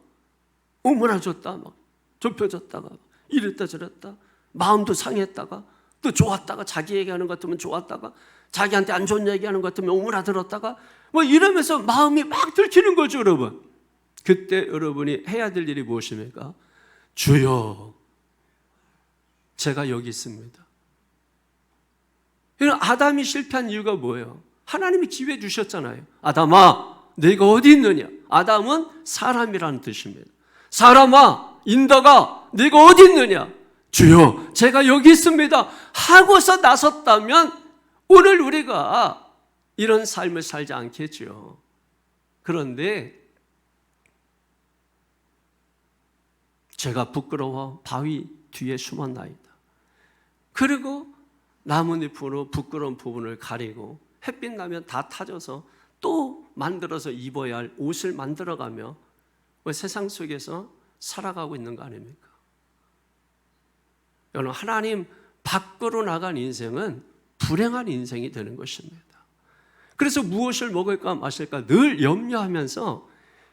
무너졌다, 막 좁혀졌다가 이랬다 저랬다, 마음도 상했다가 또 좋았다가, 자기 얘기하는 것 같으면 좋았다가, 자기한테 안 좋은 얘기하는 것 같으면 오므라들었다가 뭐 이러면서 마음이 막 들키는 거죠. 여러분 그때 여러분이 해야 될 일이 무엇입니까? 주여 제가 여기 있습니다. 아담이 실패한 이유가 뭐예요? 하나님이 기회 주셨잖아요. 아담아 네가 어디 있느냐? 아담은 사람이라는 뜻입니다. 사람아, 인다가 네가 어디 있느냐? 주여 제가 여기 있습니다 하고서 나섰다면 오늘 우리가 이런 삶을 살지 않겠죠. 그런데 제가 부끄러워 바위 뒤에 숨었나이다. 그리고 나뭇잎으로 부끄러운 부분을 가리고 햇빛 나면 다 타져서 또 만들어서 입어야 할 옷을 만들어가며 세상 속에서 살아가고 있는 거 아닙니까? 여러분 하나님 밖으로 나간 인생은 불행한 인생이 되는 것입니다. 그래서 무엇을 먹을까 마실까 늘 염려하면서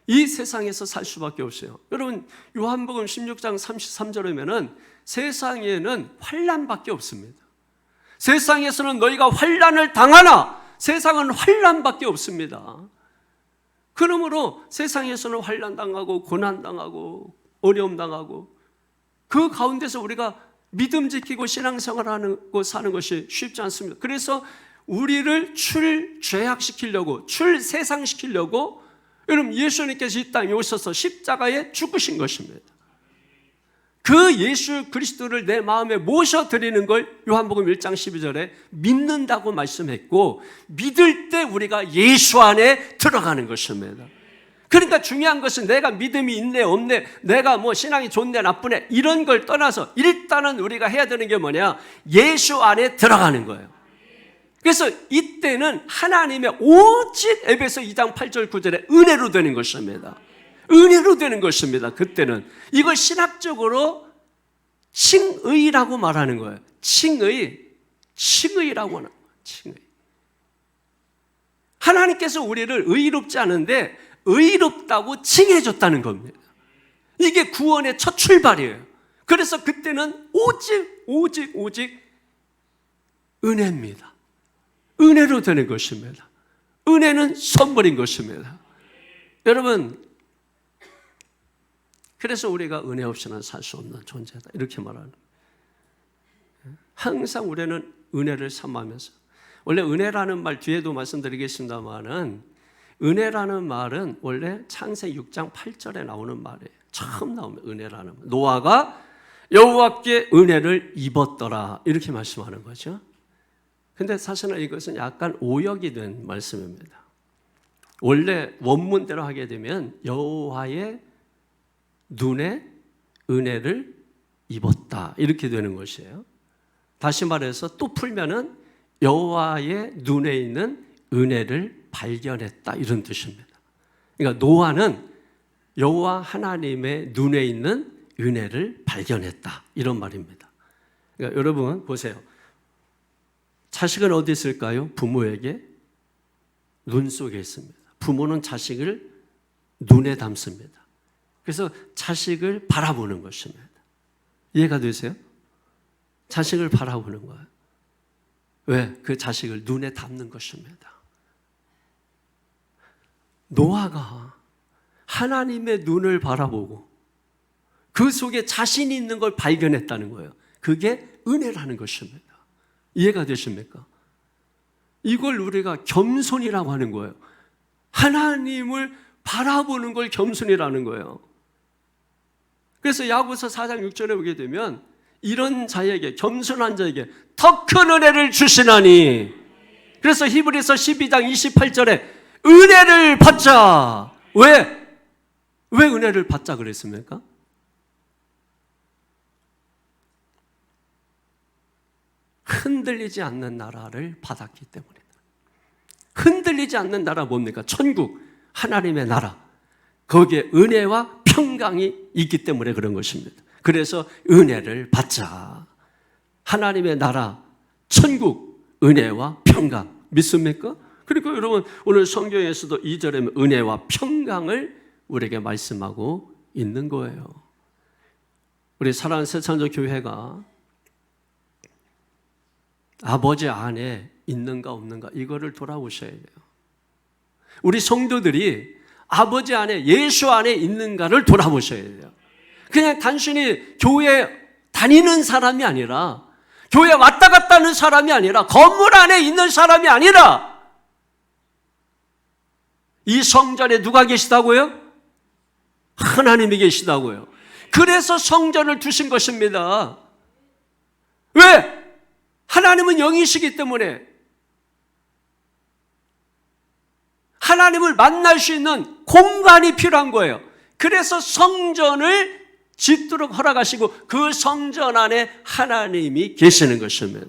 이 세상에서 살 수밖에 없어요. 여러분 요한복음 16장 33절이면은 세상에는 환난밖에 없습니다. 세상에서는 너희가 환난을 당하나 세상은 환난밖에 없습니다. 그러므로 세상에서는 환난 당하고 고난 당하고 어려움 당하고 그 가운데서 우리가 믿음 지키고 신앙생활하고 사는 것이 쉽지 않습니다. 그래서 우리를 출죄악시키려고 출세상시키려고 여러분 예수님께서 이 땅에 오셔서 십자가에 죽으신 것입니다. 그 예수 그리스도를 내 마음에 모셔드리는 걸 요한복음 1장 12절에 믿는다고 말씀했고, 믿을 때 우리가 예수 안에 들어가는 것입니다. 그러니까 중요한 것은 내가 믿음이 있네 없네, 내가 뭐 신앙이 좋네 나쁘네 이런 걸 떠나서 일단은 우리가 해야 되는 게 뭐냐? 예수 안에 들어가는 거예요. 그래서 이때는 하나님의 오직 에베소 2장 8절 9절에 은혜로 되는 것입니다. 은혜로 되는 것입니다. 그때는 이걸 신학적으로 칭의라고 말하는 거예요. 칭의라고 하는 거예요. 칭의. 하나님께서 우리를 의롭지 않은데 의롭다고 칭해줬다는 겁니다. 이게 구원의 첫 출발이에요. 그래서 그때는 오직 은혜입니다. 은혜로 되는 것입니다. 은혜는 선물인 것입니다. 여러분, 그래서 우리가 은혜 없이는 살 수 없는 존재다 이렇게 말하는 거예요. 항상 우리는 은혜를 삼으면서, 원래 은혜라는 말 뒤에도 말씀드리겠습니다만은 은혜라는 말은 원래 창세기 6장 8절에 나오는 말이에요. 처음 나오면 은혜라는 말. 노아가 여호와께 은혜를 입었더라 이렇게 말씀하는 거죠. 근데 사실은 이것은 약간 오역이 된 말씀입니다. 원래 원문대로 하게 되면 여호와의 눈에 은혜를 입었다 이렇게 되는 것이에요. 다시 말해서 또 풀면은 여호와의 눈에 있는 은혜를 발견했다 이런 뜻입니다. 그러니까 노아는 여호와 하나님의 눈에 있는 은혜를 발견했다 이런 말입니다. 그러니까 여러분 보세요. 자식은 어디 있을까요? 부모에게 눈 속에 있습니다. 부모는 자식을 눈에 담습니다. 그래서 자식을 바라보는 것입니다. 이해가 되세요? 자식을 바라보는 거예요. 왜? 그 자식을 눈에 담는 것입니다. 노아가 하나님의 눈을 바라보고 그 속에 자신이 있는 걸 발견했다는 거예요. 그게 은혜라는 것입니다. 이해가 되십니까? 이걸 우리가 겸손이라고 하는 거예요. 하나님을 바라보는 걸 겸손이라는 거예요. 그래서 야고보서 4장 6절에 보게 되면 이런 자에게, 겸손한 자에게 더 큰 은혜를 주시나니, 그래서 히브리서 12장 28절에 은혜를 받자. 왜 은혜를 받자 그랬습니까? 흔들리지 않는 나라를 받았기 때문이다. 흔들리지 않는 나라 뭡니까? 천국, 하나님의 나라. 거기에 은혜와 평강이 있기 때문에 그런 것입니다. 그래서 은혜를 받자. 하나님의 나라, 천국, 은혜와 평강. 믿습니까? 그러니까 여러분 오늘 성경에서도 2절에 은혜와 평강을 우리에게 말씀하고 있는 거예요. 우리 사랑하는 새창조 교회가 아버지 안에 있는가 없는가 이거를 돌아보셔야 돼요. 우리 성도들이 아버지 안에, 예수 안에 있는가를 돌아보셔야 돼요. 그냥 단순히 교회 다니는 사람이 아니라, 교회 왔다 갔다 하는 사람이 아니라, 건물 안에 있는 사람이 아니라, 이 성전에 누가 계시다고요? 하나님이 계시다고요. 그래서 성전을 두신 것입니다. 왜? 하나님은 영이시기 때문에 하나님을 만날 수 있는 공간이 필요한 거예요. 그래서 성전을 짓도록 허락하시고 그 성전 안에 하나님이 계시는 것입니다.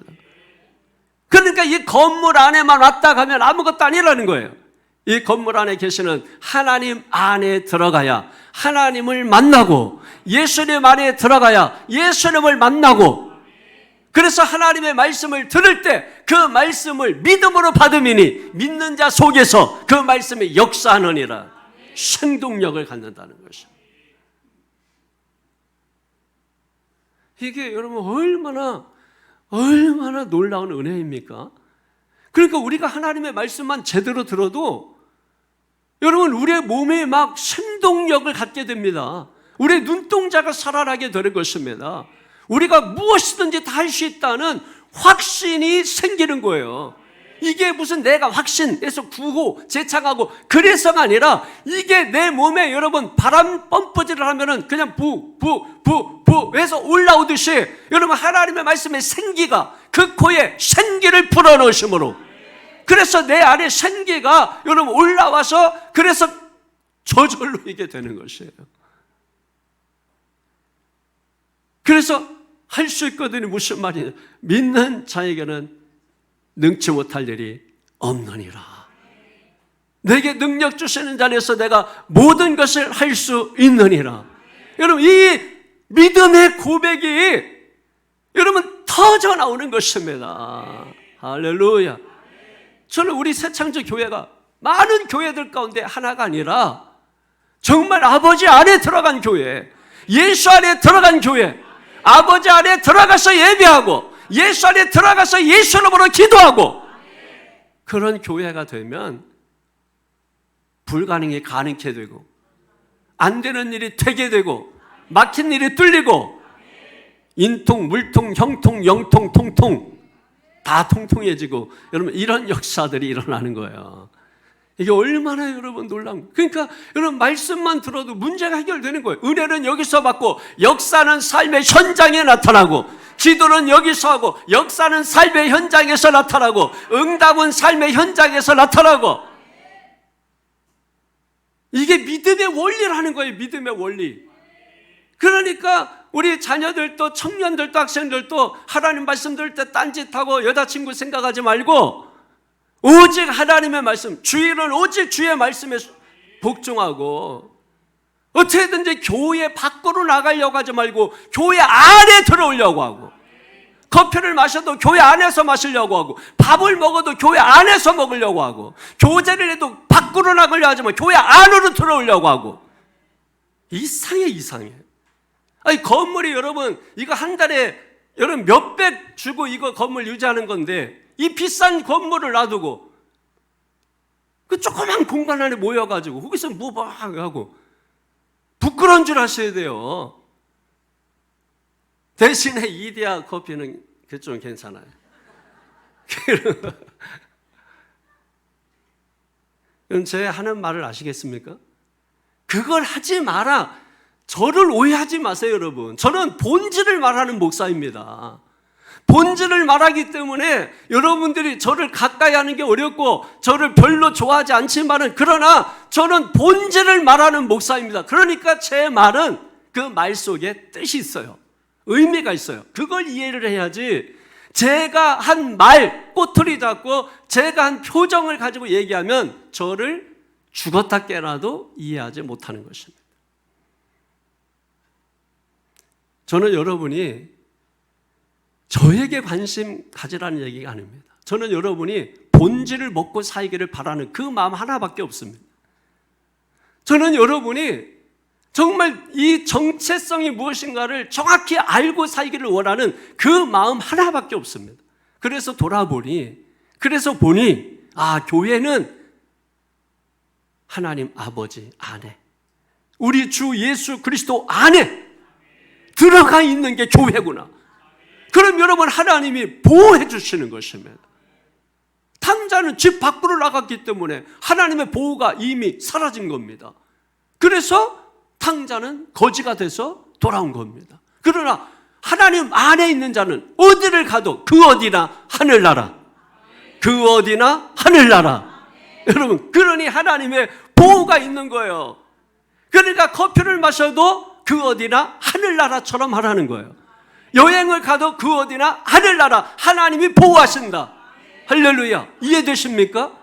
그러니까 이 건물 안에만 왔다 가면 아무것도 아니라는 거예요. 이 건물 안에 계시는 하나님 안에 들어가야 하나님을 만나고, 예수님 안에 들어가야 예수님을 만나고, 그래서 하나님의 말씀을 들을 때 그 말씀을 믿음으로 받음이니 믿는 자 속에서 그 말씀이 역사하느니라. 생동력을 갖는다는 것입니다. 이게 여러분 얼마나 놀라운 은혜입니까? 그러니까 우리가 하나님의 말씀만 제대로 들어도 여러분 우리의 몸에 막 생동력을 갖게 됩니다. 우리의 눈동자가 살아나게 되는 것입니다. 우리가 무엇이든지 다 할 수 있다는 확신이 생기는 거예요. 이게 무슨 내가 확신해서 구호, 재창하고 그래서가 아니라 이게 내 몸에 여러분 바람 펌프질을 하면은 그냥 부 해서 올라오듯이 여러분 하나님의 말씀의 생기가 그 코에 생기를 불어넣으심으로, 그래서 내 안에 생기가 여러분 올라와서 그래서 저절로 이게 되는 것이에요. 그래서 할 수 있거든요. 무슨 말이냐? 믿는 자에게는 능치 못할 일이 없느니라. 내게 능력 주시는 자리에서 내가 모든 것을 할 수 있느니라. 여러분 이 믿음의 고백이 여러분 터져 나오는 것입니다. 할렐루야. 저는 우리 새창조 교회가 많은 교회들 가운데 하나가 아니라 정말 아버지 안에 들어간 교회, 예수 안에 들어간 교회, 아버지 안에 들어가서 예배하고 예수 안에 들어가서 예수 이름으로 기도하고, 그런 교회가 되면 불가능이 가능케 되고 안 되는 일이 되게 되고 막힌 일이 뚫리고 인통, 물통, 형통, 영통, 통통 다 통통해지고 여러분 이런 역사들이 일어나는 거예요. 이게 얼마나 여러분 놀라운, 그러니까 여러분 말씀만 들어도 문제가 해결되는 거예요. 은혜는 여기서 받고 역사는 삶의 현장에 나타나고, 기도는 여기서 하고 역사는 삶의 현장에서 나타나고, 응답은 삶의 현장에서 나타나고, 이게 믿음의 원리라는 거예요. 믿음의 원리. 그러니까 우리 자녀들도 청년들도 학생들도 하나님 말씀 들을 때 딴짓하고 여자친구 생각하지 말고 오직 하나님의 말씀, 주의를 오직 주의 말씀에 복종하고, 어떻게든지 교회 밖으로 나가려고 하지 말고 교회 안에 들어오려고 하고, 커피를 마셔도 교회 안에서 마시려고 하고, 밥을 먹어도 교회 안에서 먹으려고 하고, 교제를 해도 밖으로 나가려고 하지 말고 교회 안으로 들어오려고 하고. 이상해. 아니 건물이 여러분 이거 한 달에 여러분 몇백 주고 이거 건물 유지하는 건데 이 비싼 건물을 놔두고 그 조그만 공간 안에 모여가지고 거기서 뭐 하고 부끄러운 줄 아셔야 돼요. 대신에 이디야 커피는 좀 괜찮아요. 그럼 제 하는 말을 아시겠습니까? 그걸 하지 마라. 저를 오해하지 마세요, 여러분. 저는 본질을 말하는 목사입니다. 본질을 말하기 때문에 여러분들이 저를 가까이 하는 게 어렵고 저를 별로 좋아하지 않지만은, 그러나 저는 본질을 말하는 목사입니다. 그러니까 제 말은 그 말 속에 뜻이 있어요. 의미가 있어요. 그걸 이해를 해야지 제가 한 말, 꼬투리 잡고 제가 한 표정을 가지고 얘기하면 저를 죽었다 깨나도 이해하지 못하는 것입니다. 저는 여러분이 저에게 관심 가지라는 얘기가 아닙니다. 저는 여러분이 본질을 먹고 살기를 바라는 그 마음 하나밖에 없습니다. 저는 여러분이 정말 이 정체성이 무엇인가를 정확히 알고 살기를 원하는 그 마음 하나밖에 없습니다. 그래서 보니 교회는 하나님 아버지 안에, 우리 주 예수 그리스도 안에 들어가 있는 게 교회구나. 그럼 여러분, 하나님이 보호해 주시는 것입니다. 탕자는 집 밖으로 나갔기 때문에 하나님의 보호가 이미 사라진 겁니다. 그래서 탕자는 거지가 돼서 돌아온 겁니다. 그러나 하나님 안에 있는 자는 어디를 가도 그 어디나 하늘나라, 그 어디나 하늘나라. 여러분, 그러니 하나님의 보호가 있는 거예요. 그러니까 커피를 마셔도 그 어디나 하늘나라처럼 하라는 거예요. 여행을 가도 그 어디나 하늘나라, 하나님이 보호하신다. 할렐루야. 이해되십니까?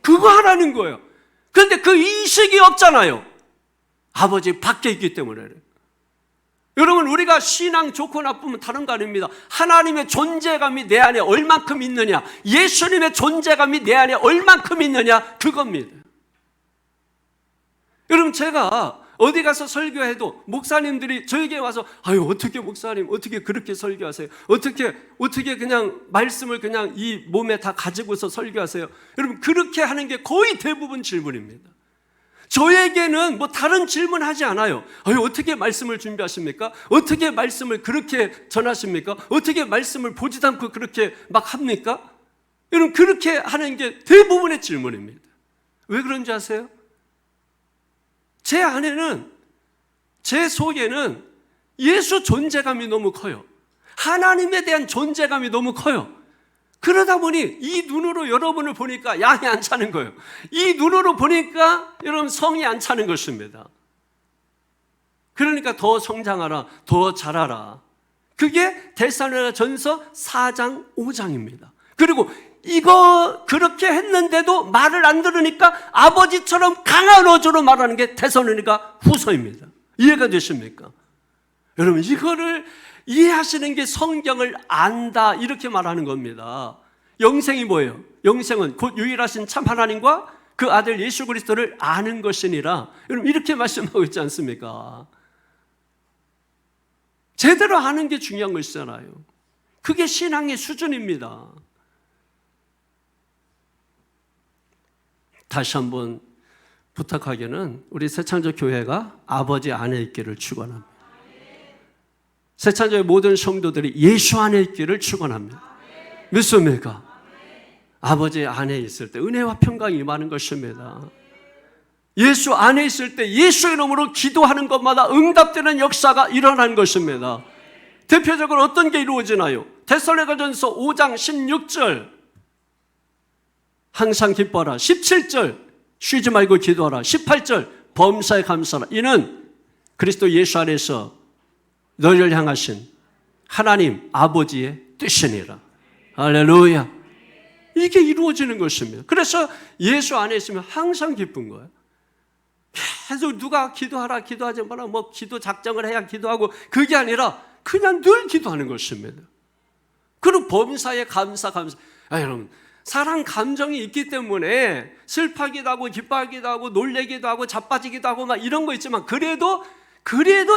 그거 하라는 거예요. 그런데 그 인식이 없잖아요. 아버지 밖에 있기 때문에. 여러분, 우리가 신앙 좋고 나쁘면 다른 거 아닙니다. 하나님의 존재감이 내 안에 얼만큼 있느냐, 예수님의 존재감이 내 안에 얼만큼 있느냐, 그겁니다. 여러분, 제가 어디 가서 설교해도 목사님들이 저에게 와서 어떻게 목사님 어떻게 그렇게 설교하세요? 어떻게 그냥 말씀을 그냥 이 몸에 다 가지고서 설교하세요? 여러분, 그렇게 하는 게 거의 대부분 질문입니다. 저에게는 뭐 다른 질문 하지 않아요. 어떻게 말씀을 준비하십니까? 어떻게 말씀을 그렇게 전하십니까? 어떻게 말씀을 보지도 않고 그렇게 막 합니까? 여러분, 그렇게 하는 게 대부분의 질문입니다. 왜 그런지 아세요? 제 안에는, 제 속에는 예수 존재감이 너무 커요. 하나님에 대한 존재감이 너무 커요. 그러다 보니 이 눈으로 여러분을 보니까 양이 안 차는 거예요. 이 눈으로 보니까 여러분 성이 안 차는 것입니다. 그러니까 더 성장하라, 더 자라라. 그게 데살로니가전서 4장 5장입니다. 그리고 이거 그렇게 했는데도 말을 안 들으니까 아버지처럼 강한 어조로 말하는 게 데살로니가 후서입니다. 이해가 되십니까? 여러분, 이거를 이해하시는 게 성경을 안다, 이렇게 말하는 겁니다. 영생이 뭐예요? 영생은 곧 유일하신 참 하나님과 그 아들 예수 그리스도를 아는 것이니라. 여러분, 이렇게 말씀하고 있지 않습니까? 제대로 아는 게 중요한 것이잖아요. 그게 신앙의 수준입니다. 다시 한번 부탁하기는 우리 새창조 교회가 아버지 안에 있기를 축원합니다. 새창조의 모든 성도들이 예수 안에 있기를 축원합니다. 믿습니까? 아버지 안에 있을 때 은혜와 평강이 임하는 것입니다. 예수 안에 있을 때 예수 이름으로 기도하는 것마다 응답되는 역사가 일어난 것입니다. 대표적으로 어떤 게 이루어지나요? 데살로니가전서 5장 16절 항상 기뻐하라. 17절 쉬지 말고 기도하라. 18절 범사에 감사하라. 이는 그리스도 예수 안에서 너희를 향하신 하나님 아버지의 뜻이니라. 할렐루야. 이게 이루어지는 것입니다. 그래서 예수 안에 있으면 항상 기쁜 거예요. 계속 누가 기도하라 기도하지 마라 뭐 기도 작정을 해야 기도하고, 그게 아니라 그냥 늘 기도하는 것입니다. 그리고 범사에 감사. 여러분, 사랑 감정이 있기 때문에 슬퍼하기도 하고 기뻐하기도 하고 놀래기도 하고 자빠지기도 하고 막 이런 거 있지만, 그래도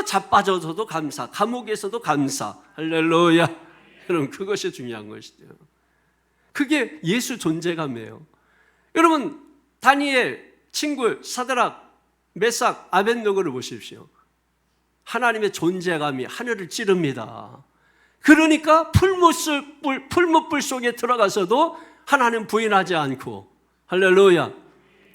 자빠져서도 감사, 감옥에서도 감사. 할렐루야. 여러분, 그것이 중요한 것이죠. 그게 예수 존재감이에요. 여러분, 다니엘 친구 사드락, 메삭, 아벳느고를 보십시오. 하나님의 존재감이 하늘을 찌릅니다. 그러니까 풀무불 속에 들어가서도 하나님 부인하지 않고, 할렐루야.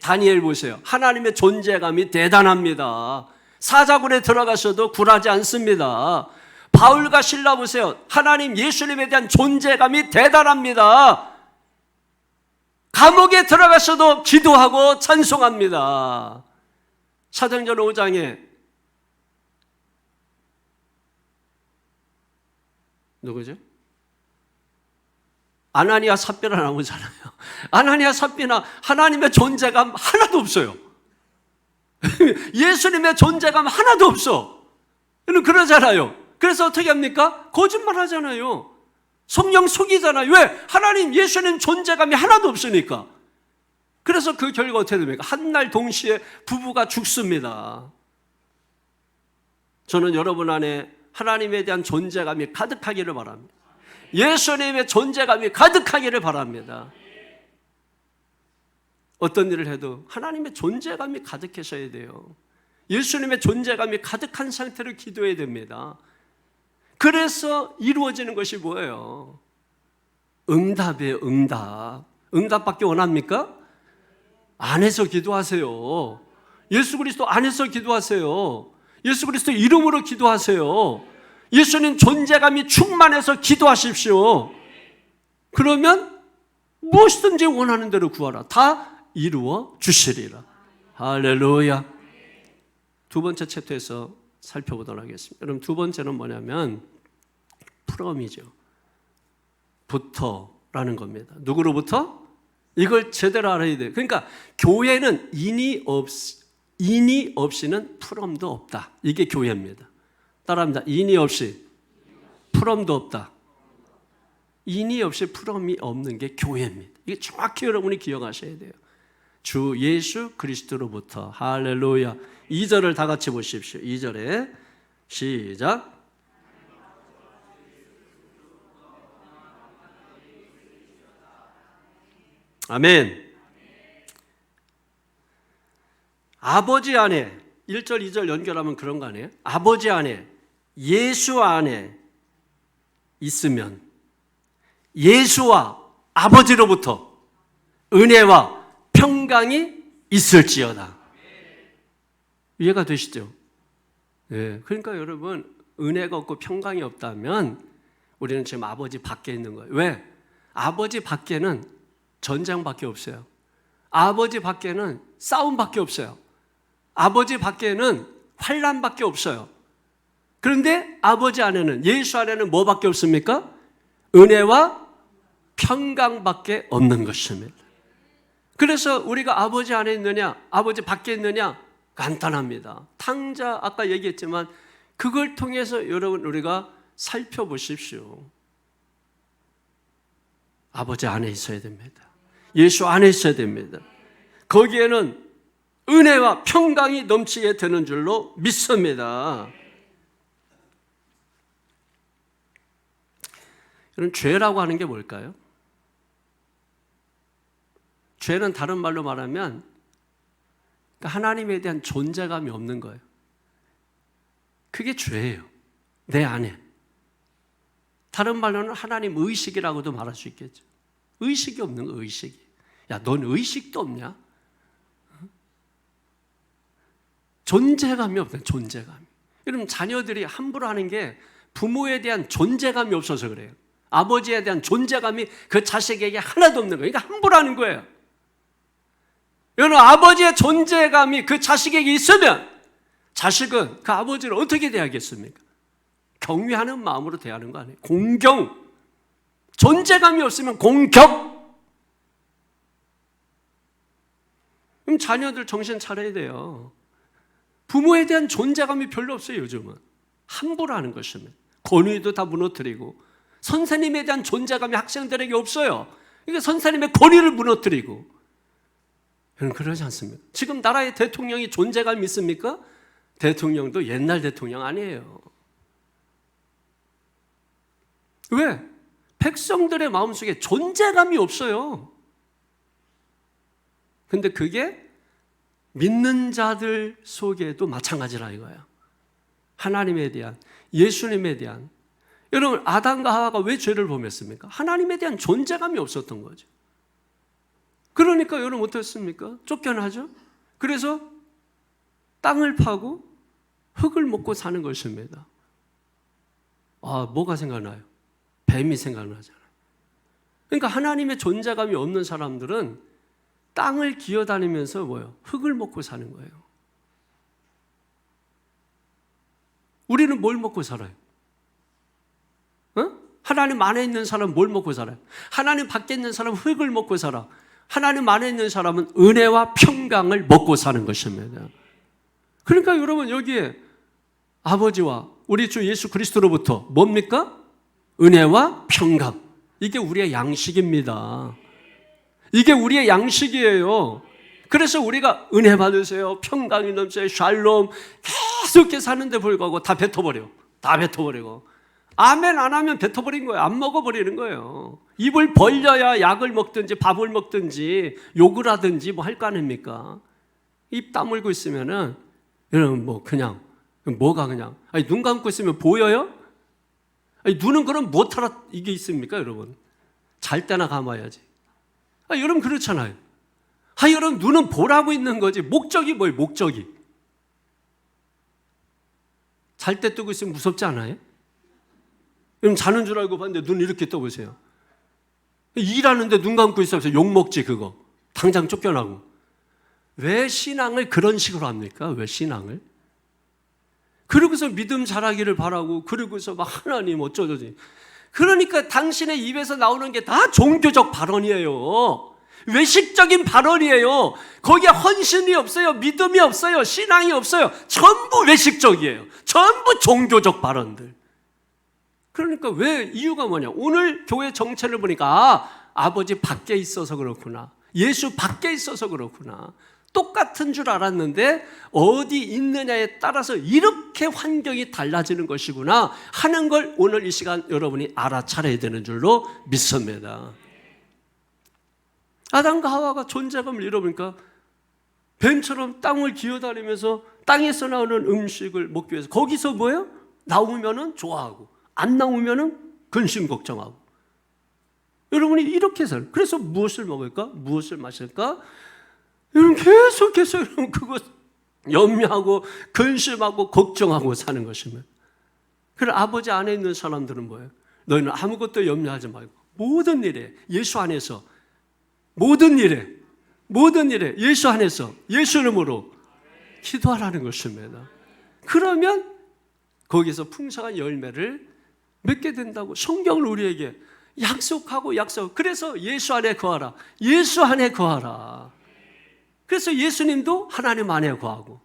다니엘 보세요. 하나님의 존재감이 대단합니다. 사자굴에 들어가서도 굴하지 않습니다. 바울과 실라 보세요. 하나님 예수님에 대한 존재감이 대단합니다. 감옥에 들어가서도 기도하고 찬송합니다. 사도행전 5장에 누구죠? 아나니아 삽비라 나오잖아요. 아나니아 삽비나 하나님의 존재감 하나도 없어요. 예수님의 존재감 하나도 없어. 그러잖아요. 그래서 어떻게 합니까? 거짓말 하잖아요. 성령 속이잖아요. 왜? 하나님, 예수님 존재감이 하나도 없으니까. 그래서 그 결과 어떻게 됩니까? 한날 동시에 부부가 죽습니다. 저는 여러분 안에 하나님에 대한 존재감이 가득하기를 바랍니다. 예수님의 존재감이 가득하기를 바랍니다. 어떤 일을 해도 하나님의 존재감이 가득하셔야 돼요. 예수님의 존재감이 가득한 상태로 기도해야 됩니다. 그래서 이루어지는 것이 뭐예요? 응답이에요. 응답. 응답받기 원합니까? 안에서 기도하세요. 예수 그리스도 안에서 기도하세요. 예수 그리스도 이름으로 기도하세요. 예수님 존재감이 충만해서 기도하십시오. 그러면 무엇이든지 원하는 대로 구하라. 다 이루어 주시리라. 할렐루야. 두 번째 챕터에서 살펴보도록 하겠습니다. 여러분, 두 번째는 뭐냐면 프롬이죠. 부터라는 겁니다. 누구로부터? 이걸 제대로 알아야 돼요. 그러니까 교회는 인이 없이는 프롬도 없다. 이게 교회입니다. 따라합니다. 인이 없이 프롬도 없다. 인이 없이 프롬이 없는 게 교회입니다. 이게 정확히 여러분이 기억하셔야 돼요. 주 예수 그리스도로부터. 할렐루야. 2절을 다 같이 보십시오. 2절에 시작. 아멘. 아버지 안에 1절 2절 연결하면 그런 거 아니에요? 아버지 안에, 예수 안에 있으면 예수와 아버지로부터 은혜와 평강이 있을지어다. 이해가 되시죠? 네. 그러니까 여러분, 은혜가 없고 평강이 없다면 우리는 지금 아버지 밖에 있는 거예요. 왜? 아버지 밖에는 전쟁밖에 없어요. 아버지 밖에는 싸움밖에 없어요. 아버지 밖에는 환난밖에 없어요. 그런데 아버지 안에는, 예수 안에는 뭐밖에 없습니까? 은혜와 평강밖에 없는 것입니다. 그래서 우리가 아버지 안에 있느냐, 아버지 밖에 있느냐? 간단합니다. 탕자, 아까 얘기했지만 그걸 통해서 여러분 우리가 살펴보십시오. 아버지 안에 있어야 됩니다. 예수 안에 있어야 됩니다. 거기에는 은혜와 평강이 넘치게 되는 줄로 믿습니다. 여러분, 죄라고 하는 게 뭘까요? 죄는 다른 말로 말하면 하나님에 대한 존재감이 없는 거예요. 그게 죄예요. 내 안에. 다른 말로는 하나님 의식이라고도 말할 수 있겠죠. 의식이 없는 거, 의식이. 야, 넌 의식도 없냐? 존재감이 없다, 존재감이. 여러분, 자녀들이 함부로 하는 게 부모에 대한 존재감이 없어서 그래요. 아버지에 대한 존재감이 그 자식에게 하나도 없는 거예요. 그러니까 함부로 하는 거예요. 여러분, 아버지의 존재감이 그 자식에게 있으면 자식은 그 아버지를 어떻게 대하겠습니까? 경외하는 마음으로 대하는 거 아니에요. 공경. 존재감이 없으면 공격. 그럼 자녀들 정신 차려야 돼요. 부모에 대한 존재감이 별로 없어요, 요즘은. 함부로 하는 것입니다. 권위도 다 무너뜨리고, 선생님에 대한 존재감이 학생들에게 없어요. 그러니까 선생님의 권위를 무너뜨리고. 여러분, 그러지 않습니까? 지금 나라의 대통령이 존재감이 있습니까? 대통령도 옛날 대통령 아니에요. 왜? 백성들의 마음속에 존재감이 없어요. 근데 그게 믿는 자들 속에도 마찬가지라 이거예요. 하나님에 대한, 예수님에 대한. 여러분, 아담과 하와가 왜 죄를 범했습니까? 하나님에 대한 존재감이 없었던 거죠. 그러니까 여러분 어떻습니까? 쫓겨나죠. 그래서 땅을 파고 흙을 먹고 사는 것입니다. 뭐가 생각나요? 뱀이 생각나잖아요. 그러니까 하나님의 존재감이 없는 사람들은 땅을 기어다니면서 뭐예요? 흙을 먹고 사는 거예요. 우리는 뭘 먹고 살아요? 하나님 안에 있는 사람은 뭘 먹고 살아요? 하나님 밖에 있는 사람은 흙을 먹고 살아. 하나님 안에 있는 사람은 은혜와 평강을 먹고 사는 것입니다. 그러니까 여러분 여기에 아버지와 우리 주 예수 그리스도로부터 뭡니까? 은혜와 평강. 이게 우리의 양식입니다. 이게 우리의 양식이에요. 그래서 우리가 은혜 받으세요, 평강이 넘쳐요, 샬롬 계속 이렇게 사는데 불구하고 다 뱉어버려. 다 뱉어버리고 아멘 안 하면 뱉어버린 거예요. 안 먹어버리는 거예요. 입을 벌려야 약을 먹든지 밥을 먹든지 욕을 하든지 뭐 할 거 아닙니까? 입 다물고 있으면은 여러분 뭐 그냥 뭐가 그냥 눈 감고 있으면 보여요? 눈은 그럼 뭐하라 이게 있습니까 여러분? 잘 때나 감아야지. 여러분 그렇잖아요. 여러분 눈은 보라고 있는 거지. 목적이 뭐예요? 목적이. 잘 때 뜨고 있으면 무섭지 않아요? 여러분 자는 줄 알고 봤는데 눈 이렇게 떠보세요. 일하는데 눈 감고 있어서 욕먹지 그거. 당장 쫓겨나고. 왜 신앙을 그런 식으로 합니까? 왜 신앙을? 그러고서 믿음 자라기를 바라고 그러고서 막 하나님 어쩌저지. 그러니까 당신의 입에서 나오는 게 다 종교적 발언이에요. 외식적인 발언이에요. 거기에 헌신이 없어요. 믿음이 없어요. 신앙이 없어요. 전부 외식적이에요. 전부 종교적 발언들. 그러니까 왜 이유가 뭐냐? 오늘 교회 정체를 보니까 아버지 밖에 있어서 그렇구나. 예수 밖에 있어서 그렇구나. 똑같은 줄 알았는데 어디 있느냐에 따라서 이렇게 환경이 달라지는 것이구나 하는 걸 오늘 이 시간 여러분이 알아차려야 되는 줄로 믿습니다. 아담과 하와가 존재감을 잃어보니까 뱀처럼 땅을 기어다니면서 땅에서 나오는 음식을 먹기 위해서 거기서 뭐예요? 나오면은 좋아하고 안 나오면은 근심 걱정하고. 여러분이 이렇게 살아요. 그래서 무엇을 먹을까? 무엇을 마실까? 여러분 계속해서 여러분 그거 염려하고 근심하고 걱정하고 사는 것입니다. 그래 아버지 안에 있는 사람들은 뭐예요? 너희는 아무것도 염려하지 말고 모든 일에 예수 안에서 모든 일에 예수 안에서 예수 이름으로 기도하라는 것입니다. 그러면 거기서 풍성한 열매를 맺게 된다고 성경을 우리에게 약속하고 그래서 예수 안에 거하라. 예수 안에 거하라. 그래서 예수님도 하나님 안에 거하고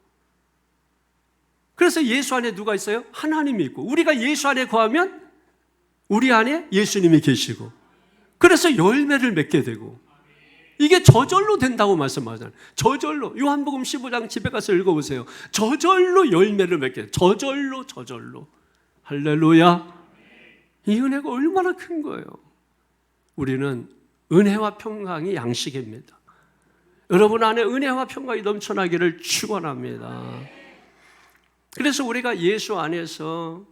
그래서 예수 안에 누가 있어요? 하나님이 있고 우리가 예수 안에 거하면 우리 안에 예수님이 계시고 그래서 열매를 맺게 되고 이게 저절로 된다고 말씀하잖아요. 저절로. 요한복음 15장 집에 가서 읽어보세요. 저절로 열매를 맺게 돼요. 저절로. 할렐루야. 이 은혜가 얼마나 큰 거예요. 우리는 은혜와 평강이 양식입니다. 여러분 안에 은혜와 평강이 넘쳐나기를 축원합니다. 그래서 우리가 예수 안에서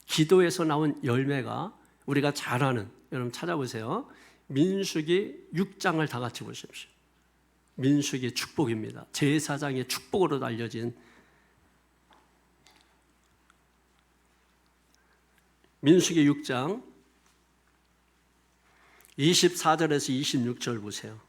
기도에서 나온 열매가 우리가 잘 아는, 여러분 찾아보세요. 민수기 6장을 다 같이 보십시오. 민수기 축복입니다. 제사장의 축복으로 알려진 민수기 6장 24절에서 26절 보세요.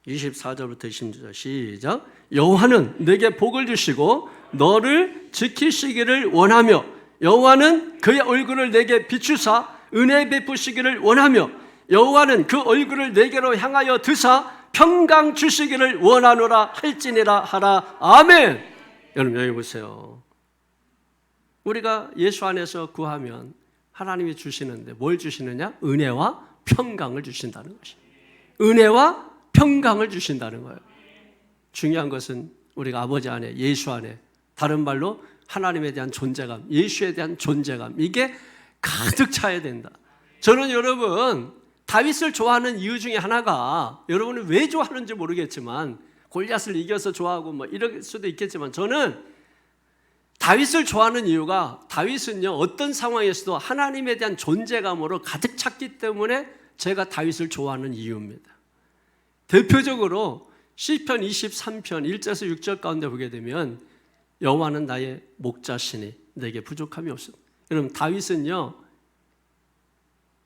(24절부터) 26절 시작. 여호와는 내게 복을 주시고 너를 지키시기를 원하며 여호와는 그의 얼굴을 내게 비추사 은혜 베푸시기를 원하며 여호와는 그 얼굴을 내게로 향하여 드사 평강 주시기를 원하노라 할지니라 하라. 아멘. 여러분 여기 보세요. 우리가 예수 안에서 구하면 하나님이 주시는데 뭘 주시느냐? 은혜와 평강을 주신다는 것입니다. 은혜와 평강을 주신다는 거예요. 중요한 것은 우리가 아버지 안에, 예수 안에, 다른 말로 하나님에 대한 존재감, 예수에 대한 존재감, 이게 가득 차야 된다. 저는 여러분 다윗을 좋아하는 이유 중에 하나가, 여러분은 왜 좋아하는지 모르겠지만 골리앗을 이겨서 좋아하고 뭐 이럴 수도 있겠지만, 저는 다윗을 좋아하는 이유가, 다윗은요 어떤 상황에서도 하나님에 대한 존재감으로 가득 찼기 때문에 제가 다윗을 좋아하는 이유입니다. 대표적으로 시편 23편 1절에서 6절 가운데 보게 되면, 여호와는 나의 목자시니 내게 부족함이 없습니다. 여러분 다윗은요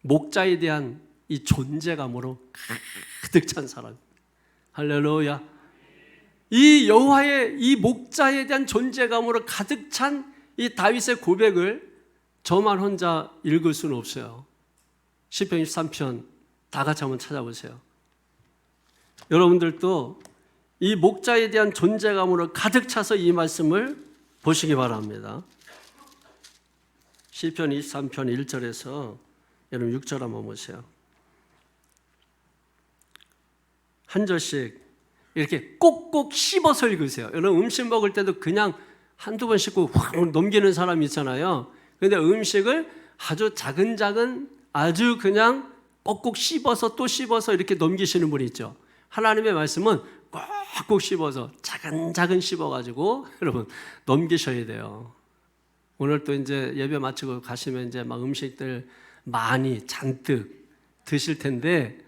목자에 대한 이 존재감으로 가득 찬 사람입니다. 할렐루야. 이 여호와의 이 목자에 대한 존재감으로 가득 찬 이 다윗의 고백을 저만 혼자 읽을 수는 없어요. 시편 23편 다 같이 한번 찾아보세요. 여러분들도 이 목자에 대한 존재감으로 가득 차서 이 말씀을 보시기 바랍니다. 시편 23편 1절에서 여러분 6절 한번 보세요. 한 절씩 이렇게 꼭꼭 씹어서 읽으세요. 여러분 음식 먹을 때도 그냥 한두 번 씹고 확 넘기는 사람이 있잖아요. 그런데 음식을 아주 작은 아주 그냥 꼭꼭 씹어서 또 씹어서 이렇게 넘기시는 분이 있죠. 하나님의 말씀은 꼭꼭 씹어서 작은 씹어가지고 여러분 넘기셔야 돼요. 오늘 또 이제 예배 마치고 가시면 이제 막 음식들 많이 잔뜩 드실 텐데,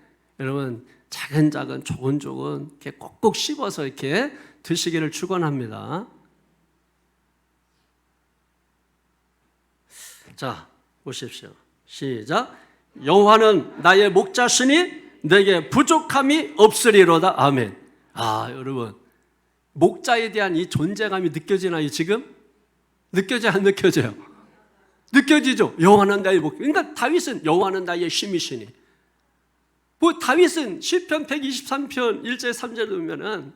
여러분 작은 조근조근 이렇게 꼭꼭 씹어서 이렇게 드시기를 축원합니다. 자, 보십시오. 시작. 여호와는 나의 목자시니 내게 부족함이 없으리로다. 아멘. 여러분 목자에 대한 이 존재감이 느껴지나요? 지금? 느껴져요? 안 느껴져요? 느껴지죠? 여호와는 나의 목자. 그러니까 다윗은 여호와는 나의 힘이시니. 다윗은 시편 123편 1절 3절에 보면은,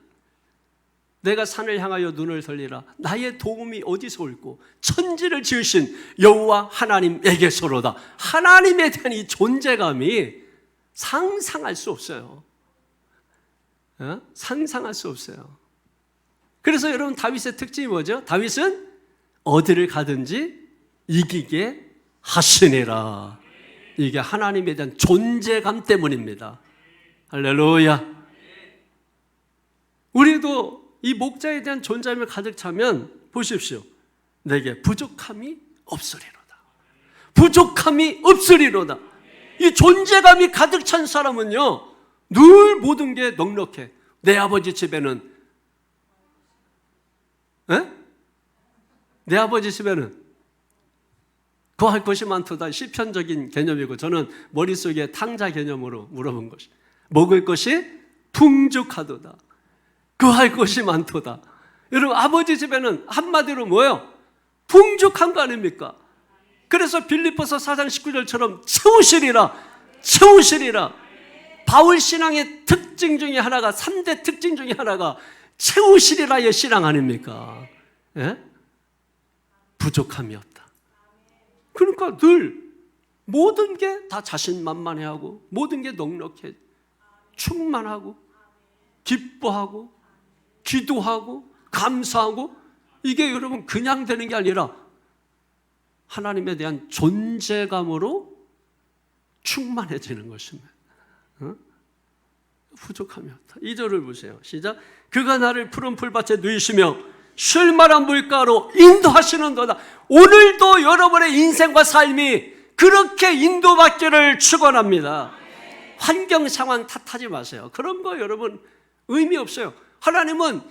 내가 산을 향하여 눈을 돌리라. 나의 도움이 어디서 올고 천지를 지으신 여호와 하나님에게서로다. 하나님에 대한 이 존재감이 상상할 수 없어요. 상상할 수 없어요. 그래서 여러분 다윗의 특징이 뭐죠? 다윗은 어디를 가든지 이기게 하시니라. 이게 하나님에 대한 존재감 때문입니다. 할렐루야. 우리도 이 목자에 대한 존재감을 가득 차면 보십시오. 내게 부족함이 없으리로다. 부족함이 없으리로다. 이 존재감이 가득 찬 사람은요 늘 모든 게 넉넉해. 내 아버지 집에는 내 아버지 집에는 구할 것이 많도다. 시편적인 개념이고, 저는 머릿속에 탕자 개념으로 물어본 것이, 먹을 것이 풍족하도다. 구할 것이 많도다. 여러분 아버지 집에는 한마디로 뭐예요? 풍족한 거 아닙니까? 그래서 빌립보서 4장 19절처럼 채우시리라. 바울 신앙의 특징 중에 하나가, 3대 특징 중에 하나가 채우시리라의 신앙 아닙니까? 부족함이 없다. 그러니까 늘 모든 게 다 자신만만해하고, 모든 게 넉넉해, 충만하고, 기뻐하고, 기도하고, 감사하고, 이게 여러분 그냥 되는 게 아니라 하나님에 대한 존재감으로 충만해지는 것입니다. 부족함이 없다. 2절을 보세요. 시작. 그가 나를 푸른 풀밭에 누이시며 쉴만한 물가로 인도하시는도다. 오늘도 여러분의 인생과 삶이 그렇게 인도받기를 축원합니다. 환경 상황 탓하지 마세요. 그런 거 여러분 의미 없어요. 하나님은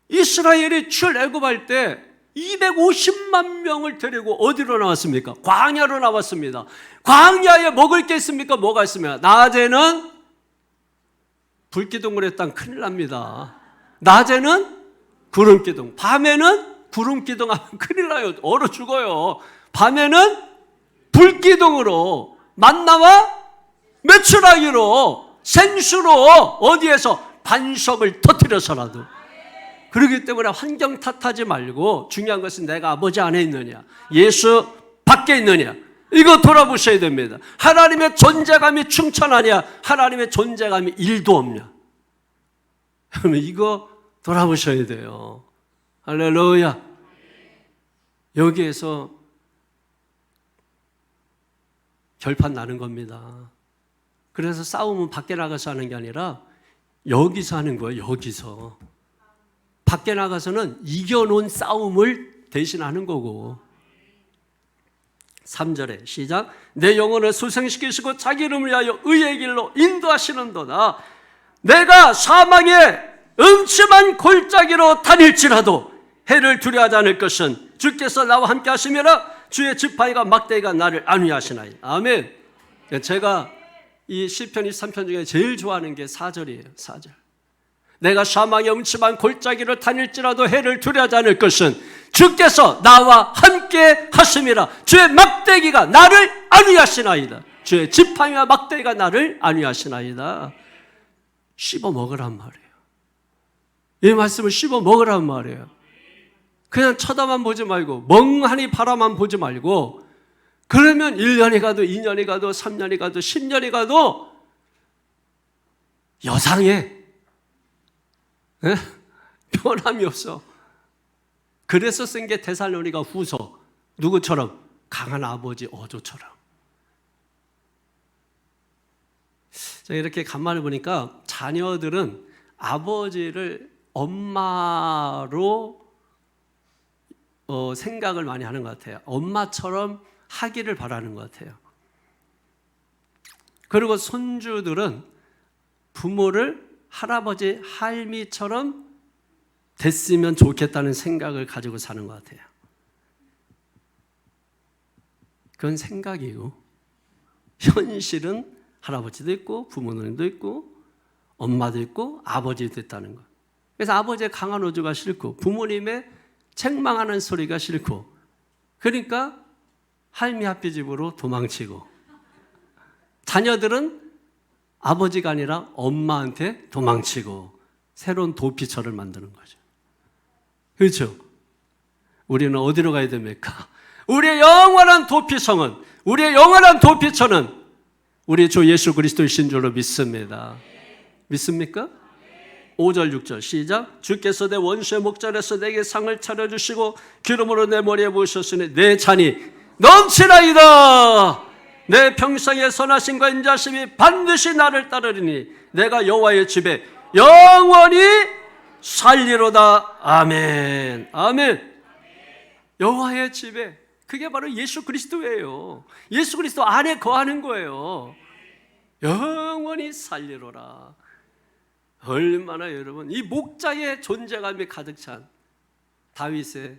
이스라엘이 출애굽할 때 250만 명을 데리고 어디로 나왔습니까? 광야로 나왔습니다. 광야에 먹을 게 있습니까? 뭐가 있습니까? 낮에는 불기둥을 했다면 큰일 납니다. 낮에는 구름기둥, 밤에는 구름기둥 하면 큰일 나요. 얼어 죽어요. 밤에는 불기둥으로, 만나와 메추라기로, 생수로 어디에서 반석을 터뜨려서라도. 그렇기 때문에 환경 탓하지 말고 중요한 것은 내가 아버지 안에 있느냐, 예수 밖에 있느냐, 이거 돌아보셔야 됩니다. 하나님의 존재감이 충천하냐, 하나님의 존재감이 1도 없냐. 그러면 이거 돌아보셔야 돼요. 할렐루야. 여기에서 결판 나는 겁니다. 그래서 싸움은 밖에 나가서 하는 게 아니라 여기서 하는 거예요. 여기서. 밖에 나가서는 이겨놓은 싸움을 대신하는 거고. 3절에 시작. 내 영혼을 소생시키시고 자기 이름을 위하여 의의 길로 인도하시는도다. 내가 사망의 음침한 골짜기로 다닐지라도 해를 두려워하지 않을 것은 주께서 나와 함께 하심이라. 주의 지팡이가 막대기가 나를 안위하시나이. 아멘. 제가 이 시편 23편 중에 제일 좋아하는 게 4절이에요. 4절. 내가 사망의 음침한 골짜기를 다닐지라도 해를 두려워하지 않을 것은 주께서 나와 함께 하심이라. 주의 막대기가 나를 안위하시나이다. 주의 지팡이와 막대기가 나를 안위하시나이다. 씹어 먹으란 말이에요. 이 말씀을 씹어 먹으란 말이에요. 그냥 쳐다만 보지 말고 멍하니 바라만 보지 말고, 그러면 1년이 가도 2년이 가도 3년이 가도 10년이 가도 여상해. 변함이 없어. 그래서 쓴 게 데살로니가 후서. 누구처럼? 강한 아버지 어조처럼. 제가 이렇게 간만에 보니까 자녀들은 아버지를 엄마로 생각을 많이 하는 것 같아요. 엄마처럼 하기를 바라는 것 같아요. 그리고 손주들은 부모를 할아버지, 할미처럼 됐으면 좋겠다는 생각을 가지고 사는 것 같아요. 그건 생각이고, 현실은 할아버지도 있고 부모님도 있고 엄마도 있고 아버지도 있다는 것. 그래서 아버지의 강한 어조가 싫고 부모님의 책망하는 소리가 싫고, 그러니까 할미 핫비집으로 도망치고, 자녀들은 아버지가 아니라 엄마한테 도망치고 새로운 도피처를 만드는 거죠. 그렇죠? 우리는 어디로 가야 됩니까? 우리의 영원한 도피성은, 우리의 영원한 도피처는 우리 주 예수 그리스도이신 줄로 믿습니다. 믿습니까? 5절 6절 시작. 주께서 내 원수의 목전에서 내게 상을 차려주시고 기름으로 내 머리에 부으셨으니 내 잔이 넘치나이다. 내 평생의 선하심과 인자심이 반드시 나를 따르리니 내가 여호와의 집에 영원히 살리로다. 아멘. 아멘. 여호와의 집에, 그게 바로 예수 그리스도예요. 예수 그리스도 안에 거하는 거예요. 영원히 살리로라. 얼마나 여러분, 이 목자의 존재감이 가득 찬 다윗의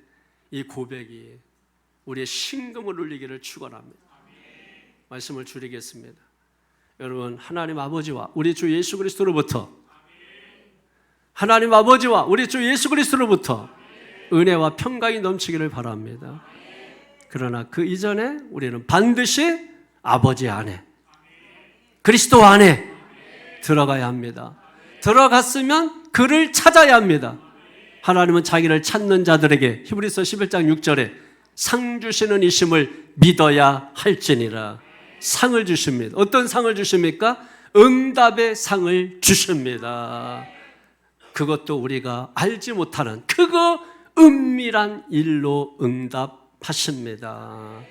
이 고백이 우리의 심금을 울리기를 축원합니다. 말씀을 줄이겠습니다. 여러분, 하나님 아버지와 우리 주 예수 그리스도로부터, 하나님 아버지와 우리 주 예수 그리스도로부터 은혜와 평강이 넘치기를 바랍니다. 그러나 그 이전에 우리는 반드시 아버지 안에, 그리스도 안에 들어가야 합니다. 들어갔으면 그를 찾아야 합니다. 하나님은 자기를 찾는 자들에게 히브리서 11장 6절에 상 주시는 이심을 믿어야 할지니라. 상을 주십니다. 어떤 상을 주십니까? 응답의 상을 주십니다. 그것도 우리가 알지 못하는 그거 은밀한 일로 응답하십니다.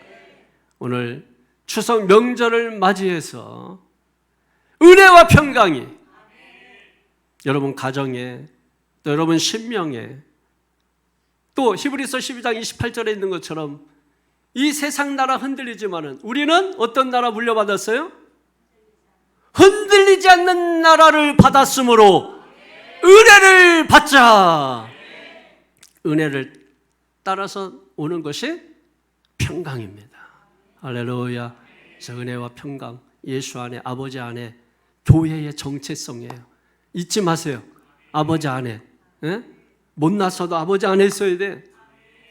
오늘 추석 명절을 맞이해서 은혜와 평강이 여러분 가정에, 또 여러분 심령에, 또 히브리서 12장 28절에 있는 것처럼 이 세상 나라 흔들리지만은 우리는 어떤 나라 물려받았어요? 흔들리지 않는 나라를 받았으므로 은혜를 받자. 은혜를 따라서 오는 것이 평강입니다. 할렐루야. 그래서 은혜와 평강, 예수 안에, 아버지 안에, 교회의 정체성이에요. 잊지 마세요. 아버지 안에. 예? 못났어도 아버지 안에 있어야 돼.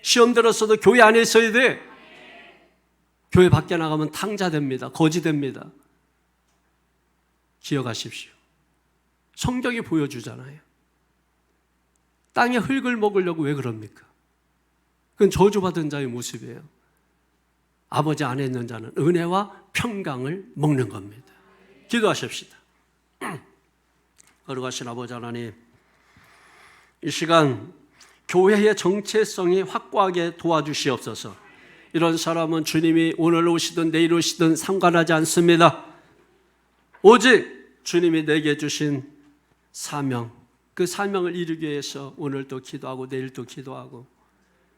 시험 들었어도 교회 안에 있어야 돼. 교회 밖에 나가면 탕자됩니다. 거지됩니다. 기억하십시오. 성경이 보여주잖아요. 땅에 흙을 먹으려고 왜 그럽니까? 그건 저주받은 자의 모습이에요. 아버지 안에 있는 자는 은혜와 평강을 먹는 겁니다. 기도하십시다. 거룩하신 아버지 하나님, 이 시간 교회의 정체성이 확고하게 도와주시옵소서. 이런 사람은 주님이 오늘 오시든 내일 오시든 상관하지 않습니다. 오직 주님이 내게 주신 사명, 그 사명을 이루기 위해서 오늘도 기도하고 내일도 기도하고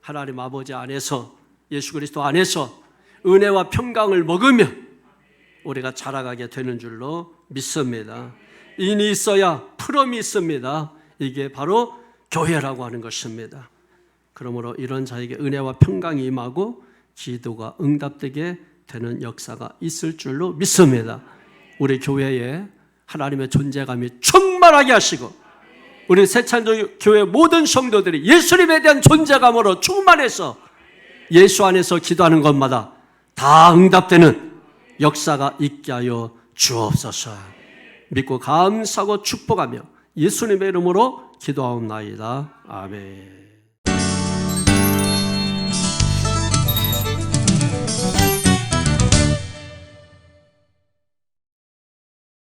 하나님 아버지 안에서, 예수 그리스도 안에서 은혜와 평강을 먹으며 우리가 자라가게 되는 줄로 믿습니다. 인이 있어야 풀음이 있습니다. 이게 바로 교회라고 하는 것입니다. 그러므로 이런 자에게 은혜와 평강이 임하고 기도가 응답되게 되는 역사가 있을 줄로 믿습니다. 우리 교회에 하나님의 존재감이 충만하게 하시고 우리 새찬조교회 모든 성도들이 예수님에 대한 존재감으로 충만해서 예수 안에서 기도하는 것마다 다 응답되는 역사가 있게 하여 주옵소서. 믿고 감사하고 축복하며 예수님의 이름으로 기도하옵나이다. 아멘.